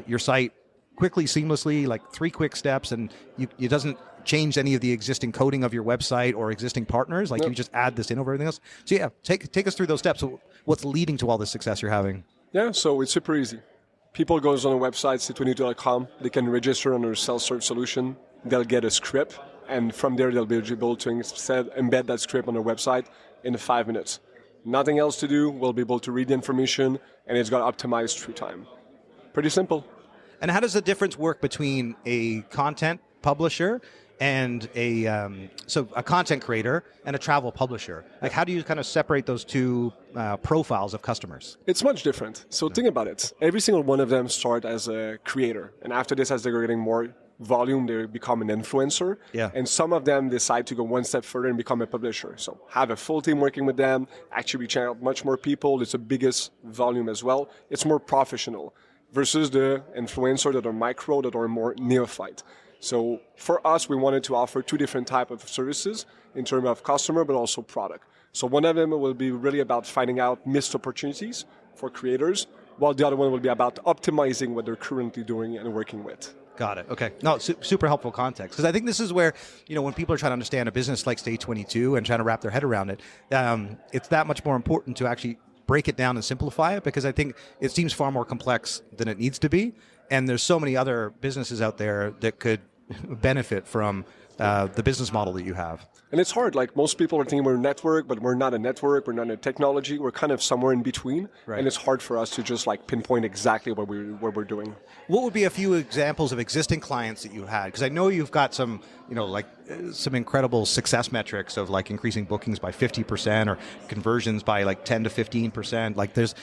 your site quickly, seamlessly, like 3 quick steps, and it doesn't change any of the existing coding of your website or existing partners. Like, you just add this in over everything else. So yeah, take us through those steps. So what's leading to all this success you're having? Yeah, so it's super easy. People goes on a website, stay22.com, they can register on our self-serve solution, they'll get a script, and from there they'll be able to embed that script on their website in 5 minutes. Nothing else to do, we'll be able to read the information, and it's got optimized through time. Pretty simple. And how does the difference work between a content publisher and a content creator and a travel publisher? Like, how do you kind of separate those two profiles of customers? It's much different. So think about it. Every single one of them start as a creator. And after this, as they're getting more volume, they become an influencer. Yeah. And some of them decide to go one step further and become a publisher. So have a full team working with them, actually reach out much more people. It's the biggest volume as well. It's more professional versus the influencer that are micro, that are more neophyte. So for us, we wanted to offer 2 different types of services in terms of customer, but also product. So one of them will be really about finding out missed opportunities for creators, while the other one will be about optimizing what they're currently doing and working with. Got it. Okay. No, super helpful context. Because I think this is where, you know, when people are trying to understand a business like Stay22 and trying to wrap their head around it, it's that much more important to actually break it down and simplify it, because I think it seems far more complex than it needs to be. And there's so many other businesses out there that could benefit from the business model that you have. And it's hard. Like, most people are thinking we're a network, but we're not a network. We're not a technology. We're kind of somewhere in between. Right. And it's hard for us to just like pinpoint exactly what we're doing. What would be a few examples of existing clients that you had? Because I know you've got some, you know, like some incredible success metrics of like increasing bookings by 50% or conversions by like 10 to 15%. Like, there's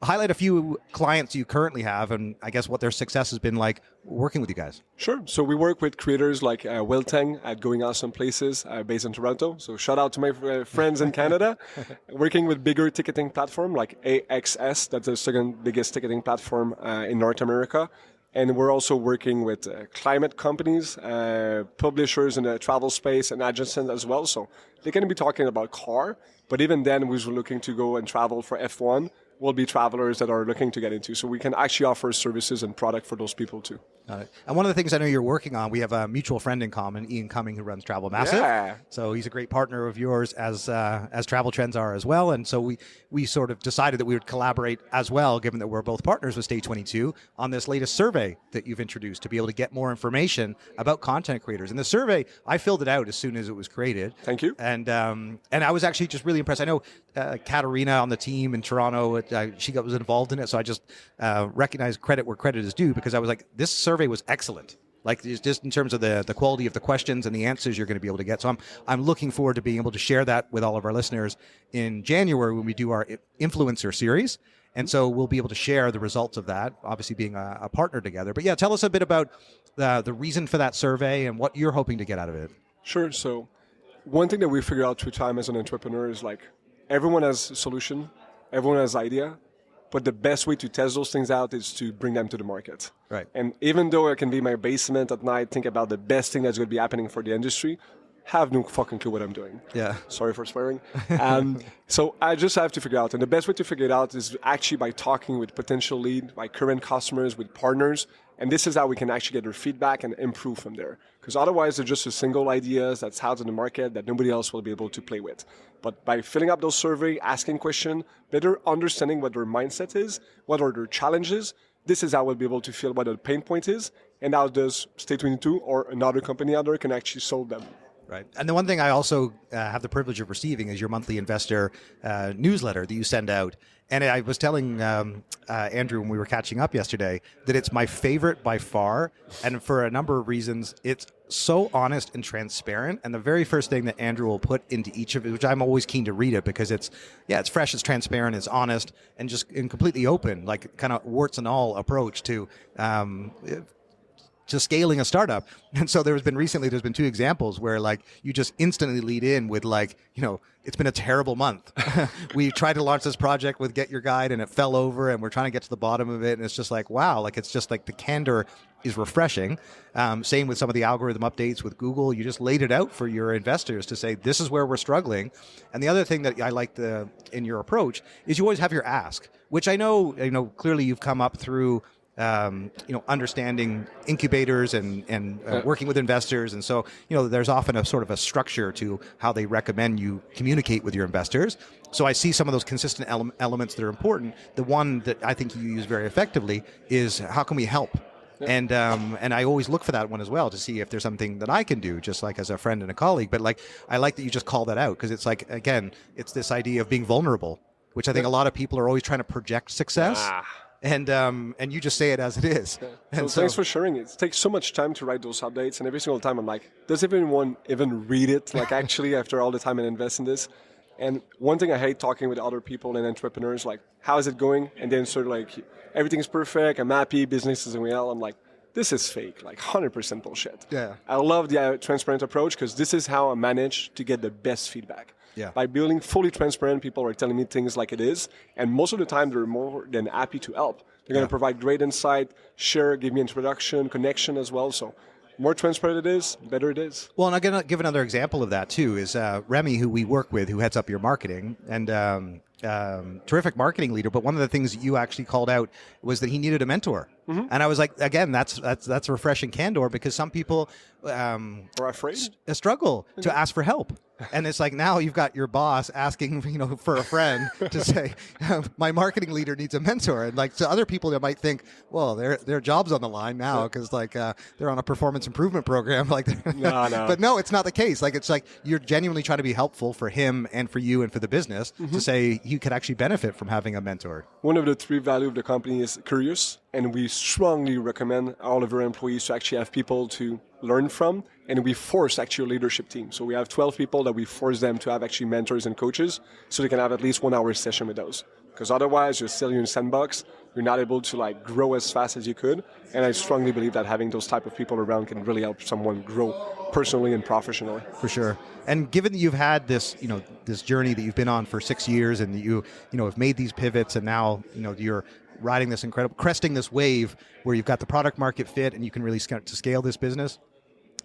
highlight a few clients you currently have, and I guess what their success has been like working with you guys. Sure. So we work with creators like Will Tang at Going Awesome Places, based in Toronto. So shout out to my friends in Canada. Working with bigger ticketing platform like AXS, that's the second biggest ticketing platform in North America. And we're also working with climate companies, publishers in the travel space, and agencies as well. So they can be talking about car, but even then, we're looking to go and travel for F1. Will be travelers that are looking to get into. So we can actually offer services and product for those people too. Got it. And one of the things I know you're working on, we have a mutual friend in common, Ian Cumming, who runs Travel Massive. Yeah. So he's a great partner of yours, as Travel Trends are as well. And so we sort of decided that we would collaborate as well, given that we're both partners with Stay22, on this latest survey that you've introduced to be able to get more information about content creators. And the survey, I filled it out as soon as it was created. Thank you. And I was actually just really impressed. I know Katarina on the team in Toronto, she was involved in it. So I just recognize credit where credit is due, because I was like, this survey was excellent. Like, just in terms of the quality of the questions and the answers you're going to be able to get. So I'm looking forward to being able to share that with all of our listeners in January when we do our influencer series. And so we'll be able to share the results of that, obviously being a partner together. But yeah, tell us a bit about the reason for that survey and what you're hoping to get out of it. Sure. So one thing that we figured out through time as an entrepreneur is like everyone has a solution, everyone has idea, but the best way to test those things out is to bring them to the market. Right. And even though I can be in my basement at night, think about the best thing that's going to be happening for the industry, have no fucking clue what I'm doing. Yeah. Sorry for swearing. So I just have to figure out. And the best way to figure it out is actually by talking with potential lead, by current customers, with partners. And this is how we can actually get their feedback and improve from there. Because otherwise, they're just a single ideas that's out in the market that nobody else will be able to play with. But by filling up those surveys, asking questions, better understanding what their mindset is, what are their challenges, this is how we'll be able to feel what the pain point is, and how does Stay 22 or another company out there can actually solve them. Right. And the one thing I also have the privilege of receiving is your monthly investor newsletter that you send out. And I was telling Andrew when we were catching up yesterday that it's my favorite by far. And for a number of reasons, it's so honest and transparent. And the very first thing that Andrew will put into each of it, which I'm always keen to read it because it's fresh, it's transparent, it's honest, and just completely open, like kind of warts and all approach to scaling a startup. And so there's been 2 examples where like you just instantly lead in with like, it's been a terrible month. We tried to launch this project with Get Your Guide and it fell over and we're trying to get to the bottom of it. And it's just like, wow, like it's just like the candor is refreshing. Same with some of the algorithm updates with Google. You just laid it out for your investors to say, this is where we're struggling. And the other thing that I like in your approach is you always have your ask, which I know, clearly you've come up through understanding incubators and working with investors. And so, there's often a sort of a structure to how they recommend you communicate with your investors. So I see some of those consistent elements that are important. The one that I think you use very effectively is how can we help? Yeah. And I always look for that one as well to see if there's something that I can do, just like as a friend and a colleague. But like, I like that you just call that out because it's like, again, it's this idea of being vulnerable, which I think a lot of people are always trying to project success. And you just say it as it is. Yeah. And so thanks for sharing it. It takes so much time to write those updates, and every single time I'm like, does everyone even read it? Like actually, after all the time I invest in this. And one thing I hate talking with other people and entrepreneurs, like, how is it going? And then sort of like, everything's perfect, I'm happy, business is doing well. I'm like, this is fake, like 100% bullshit. Yeah. I love the transparent approach because this is how I manage to get the best feedback. Yeah. By building fully transparent, people are telling me things like it is. And most of the time, they're more than happy to help. They're going to provide great insight, share, give me introduction, connection as well. So more transparent it is, better it is. Well, and I'm going to give another example of that too, is Remy, who we work with, who heads up your marketing, and terrific marketing leader. But one of the things you actually called out was that he needed a mentor. Mm-hmm. And I was like, again, that's refreshing candor because some people are afraid, struggle to ask for help. And it's like now you've got your boss asking, for a friend to say, my marketing leader needs a mentor. And like to other people that might think, well, their job's on the line now because like they're on a performance improvement program. Like, no. But no, it's not the case. Like it's like you're genuinely trying to be helpful for him and for you and for the business to say you could actually benefit from having a mentor. One of the 3 values of the company is curious, and we strongly recommend all of our employees to actually have people to learn from, and we force actually a leadership team. So we have 12 people that we force them to have actually mentors and coaches so they can have at least 1 hour session with those. Because otherwise you're still in your sandbox, you're not able to like grow as fast as you could. And I strongly believe that having those type of people around can really help someone grow personally and professionally. For sure. And given that you've had this, this journey that you've been on for 6 years and that you have made these pivots and now, you're riding this cresting this wave where you've got the product market fit and you can really start to scale this business.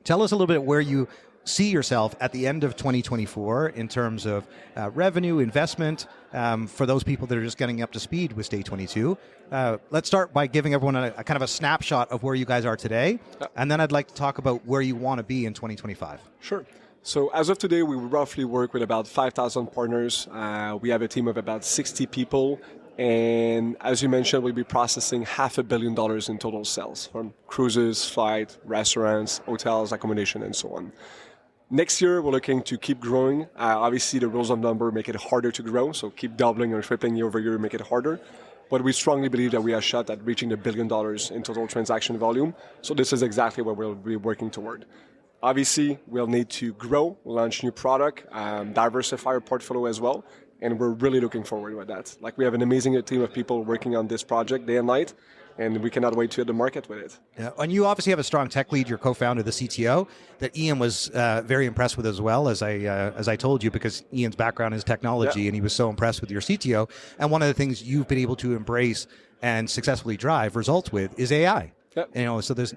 Tell us a little bit where you see yourself at the end of 2024 in terms of revenue, investment, for those people that are just getting up to speed with Stay 22. Let's start by giving everyone a kind of a snapshot of where you guys are today. And then I'd like to talk about where you want to be in 2025. Sure. So as of today, we roughly work with about 5,000 partners. We have a team of about 60 people. And as you mentioned, we'll be processing $500 million in total sales from cruises, flight, restaurants, hotels, accommodation, and so on. Next year, we're looking to keep growing. Obviously, the rules of number make it harder to grow, so keep doubling or tripling year over year make it harder. But we strongly believe that we are shot at reaching $1 billion in total transaction volume. So this is exactly what we'll be working toward. Obviously, we'll need to grow, launch new product, diversify our portfolio as well. And we're really looking forward to that. Like, we have an amazing team of people working on this project day and night, and we cannot wait to hit the market with it. Yeah, and you obviously have a strong tech lead. You're co-founder, the CTO, that Ian was very impressed with as well, as I told you, because Ian's background is technology, and he was so impressed with your CTO. And one of the things you've been able to embrace and successfully drive results with is AI. Yep. You know, so there's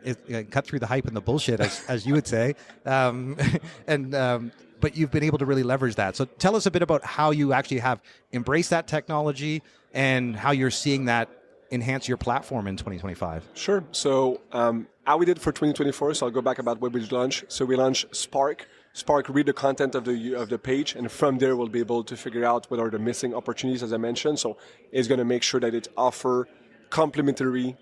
cut through the hype and the bullshit, as you would say, but you've been able to really leverage that. So tell us a bit about how you actually have embraced that technology and how you're seeing that enhance your platform in 2025. Sure. So how we did for 2024, so I'll go back about what we launched. So we launched Spark. Spark read the content of the page, and from there we'll be able to figure out what are the missing opportunities, as I mentioned. So it's going to make sure that it offer complementary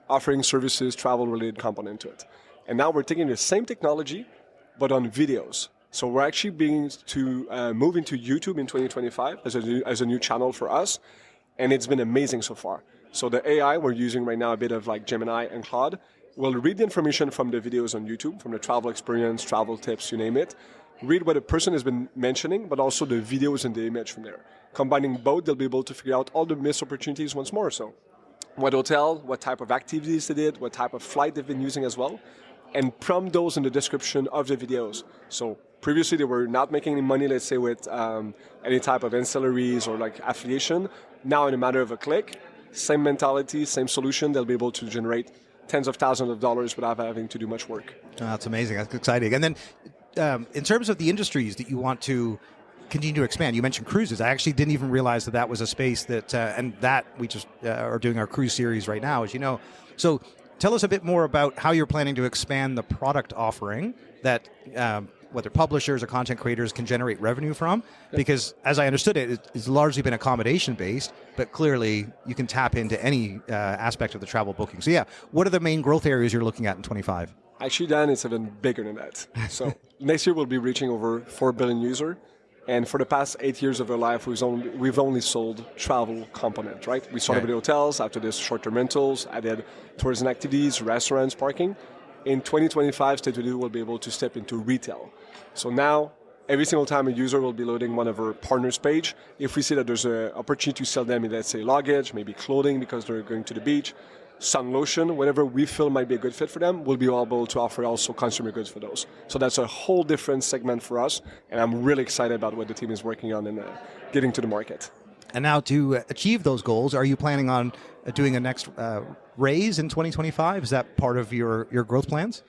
offering services, travel-related component to it. And now we're taking the same technology, but on videos. So we're actually being to move into YouTube in 2025 as a new channel for us, and it's been amazing so far. So the AI we're using right now, a bit of like Gemini and Claude, will read the information from the videos on YouTube, from the travel experience, travel tips, you name it, read what a person has been mentioning, but also the videos and the image from there. Combining both, they'll be able to figure out all the missed opportunities once more. So what hotel, what type of activities they did, what type of flight they've been using as well, and prompt those in the description of the videos. So previously they were not making any money, let's say, with any type of ancillaries or like affiliation. Now in a matter of a click, same mentality, same solution, they'll be able to generate tens of thousands of dollars without having to do much work. Oh, that's amazing. That's exciting. And then in terms of the industries that you want to continue to expand, you mentioned cruises. I actually didn't even realize that was a space that, and that we just are doing our cruise series right now, as you know. So tell us a bit more about how you're planning to expand the product offering that whether publishers or content creators can generate revenue from, because as I understood it, it's largely been accommodation based, but clearly you can tap into any aspect of the travel booking. So yeah, what are the main growth areas you're looking at in 25? Actually, Dan, it's even bigger than that. So next year we'll be reaching over 4 billion users. And for the past 8 years of our life, we've only sold travel component, right? We started with hotels, after this short-term rentals, added tourism activities, restaurants, parking. In 2025, Stay22 will be able to step into retail. So now, every single time a user will be loading one of our partners page, if we see that there's an opportunity to sell them, let's say luggage, maybe clothing because they're going to the beach, sun lotion, whatever we feel might be a good fit for them, we'll be able to offer also consumer goods for those. So that's a whole different segment for us, and I'm really excited about what the team is working on and getting to the market. And now to achieve those goals, are you planning on doing a next raise in 2025? Is that part of your growth plans?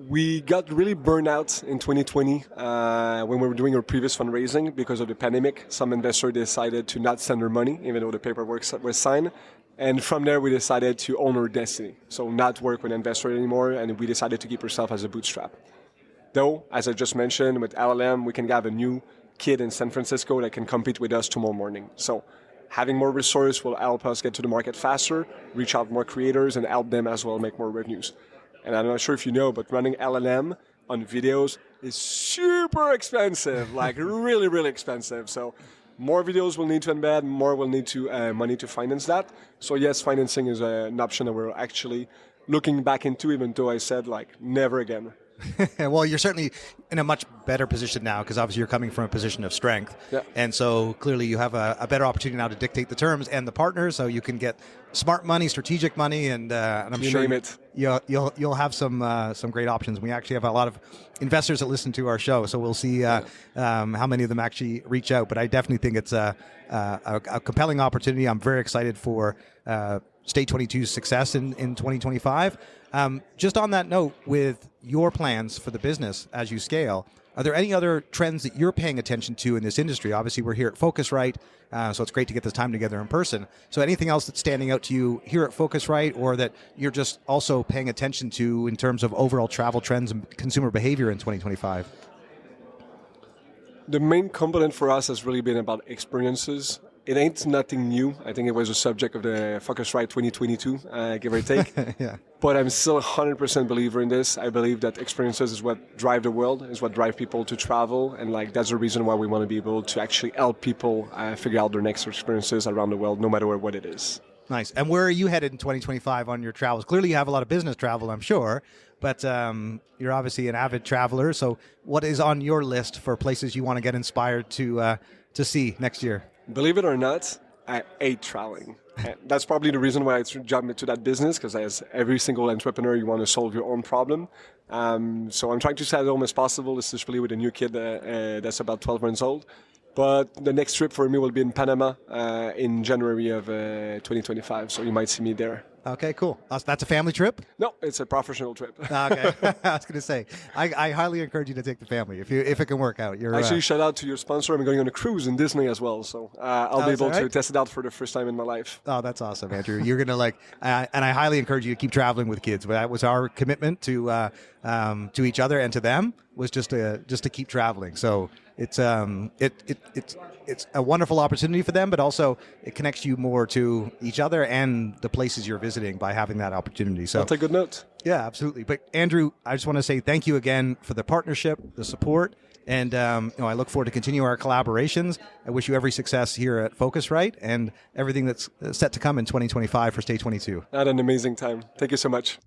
We got really burned out in 2020 when we were doing our previous fundraising because of the pandemic. Some investors decided to not send their money, even though the paperwork was signed. And from there, we decided to own our destiny. So not work with an investor anymore, and we decided to keep ourselves as a bootstrap. Though, as I just mentioned, with LLM, we can have a new kid in San Francisco that can compete with us tomorrow morning. So having more resources will help us get to the market faster, reach out more creators, and help them as well make more revenues. And I'm not sure if you know, but running LLM on videos is super expensive, like really, really expensive. So more videos will need to embed, more will need to money to finance that. So yes, financing is an option that we're actually looking back into, even though I said like never again. Well, you're certainly in a much better position now because obviously you're coming from a position of strength. Yeah. And so clearly you have a better opportunity now to dictate the terms and the partners, so you can get smart money, strategic money, and I'm You sure name it. you'll have some great options. We actually have a lot of investors that listen to our show, so we'll see how many of them actually reach out. But I definitely think it's a compelling opportunity. I'm very excited for Stay22's success in 2025. Just on that note, with your plans for the business as you scale, are there any other trends that you're paying attention to in this industry? Obviously, we're here at Focusrite, so it's great to get this time together in person. So anything else that's standing out to you here at Focusrite, or that you're just also paying attention to in terms of overall travel trends and consumer behavior in 2025? The main component for us has really been about experiences. It ain't nothing new. I think it was a subject of the Focusrite 2022, give or take. Yeah. But I'm still a 100% believer in this. I believe that experiences is what drive the world, is what drive people to travel. And like that's the reason why we want to be able to actually help people figure out their next experiences around the world, no matter what it is. Nice. And where are you headed in 2025 on your travels? Clearly you have a lot of business travel, I'm sure. but you're obviously an avid traveler. So what is on your list for places you want to get inspired to see next year? Believe it or not, I hate traveling. And that's probably the reason why I jumped into that business, because as every single entrepreneur, you want to solve your own problem. So I'm trying to stay at home as possible, especially with a new kid that's about 12 months old. But the next trip for me will be in Panama in January of 2025. So you might see me there. Okay, cool. That's a family trip? No, it's a professional trip. Okay. I was going to say, I highly encourage you to take the family if it can work out. You're, Actually, shout out to your sponsor. I'm going on a cruise in Disney as well. So I'll be able to test it out for the first time in my life. Oh, that's awesome, Andrew. You're going to and I highly encourage you to keep traveling with kids. That was our commitment to each other and to them, was just to keep traveling. So it's a wonderful opportunity for them, but also it connects you more to each other and the places you're visiting by having that opportunity. So I'll take good note. Yeah, absolutely. But Andrew, I just want to say thank you again for the partnership, the support, and I look forward to continue our collaborations. I wish you every success here at Focusrite and everything that's set to come in 2025 for Stay 22. Had an amazing time. Thank you so much.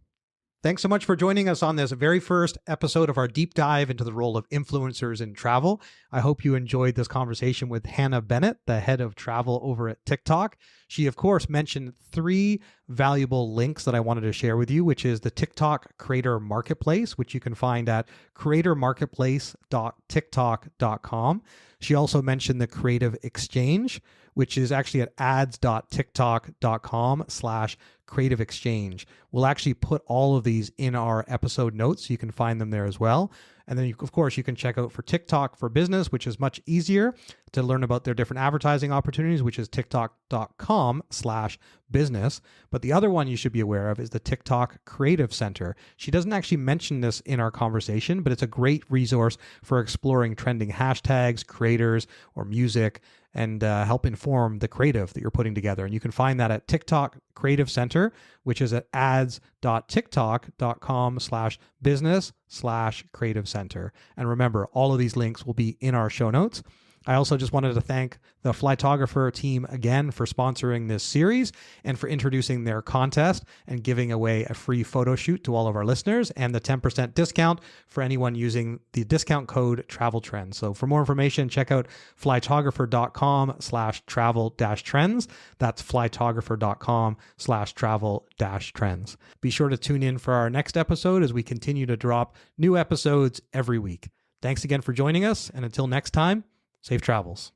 Thanks so much for joining us on this very first episode of our deep dive into the role of influencers in travel. I hope you enjoyed this conversation with Hannah Bennett, the head of travel over at TikTok. She, of course, mentioned 3 valuable links that I wanted to share with you, which is the TikTok Creator Marketplace, which you can find at creatormarketplace.tiktok.com. She also mentioned the Creative Exchange, which is actually at ads.tiktok.com/creative exchange. We'll actually put all of these in our episode notes, so you can find them there as well. And then, of course, you can check out for TikTok for Business, which is much easier to learn about their different advertising opportunities, which is tiktok.com/business. But the other one you should be aware of is the TikTok Creative Center. She doesn't actually mention this in our conversation, but it's a great resource for exploring trending hashtags, creators, or music, and help inform the creative that you're putting together. And you can find that at TikTok Creative Center, which is at ads.tiktok.com/business/creative center. And remember, all of these links will be in our show notes. I also just wanted to thank the Flytographer team again for sponsoring this series and for introducing their contest and giving away a free photo shoot to all of our listeners and the 10% discount for anyone using the discount code TravelTrends. So for more information, check out flytographer.com/travel-trends. That's flytographer.com/travel-trends. Be sure to tune in for our next episode as we continue to drop new episodes every week. Thanks again for joining us, and until next time, safe travels.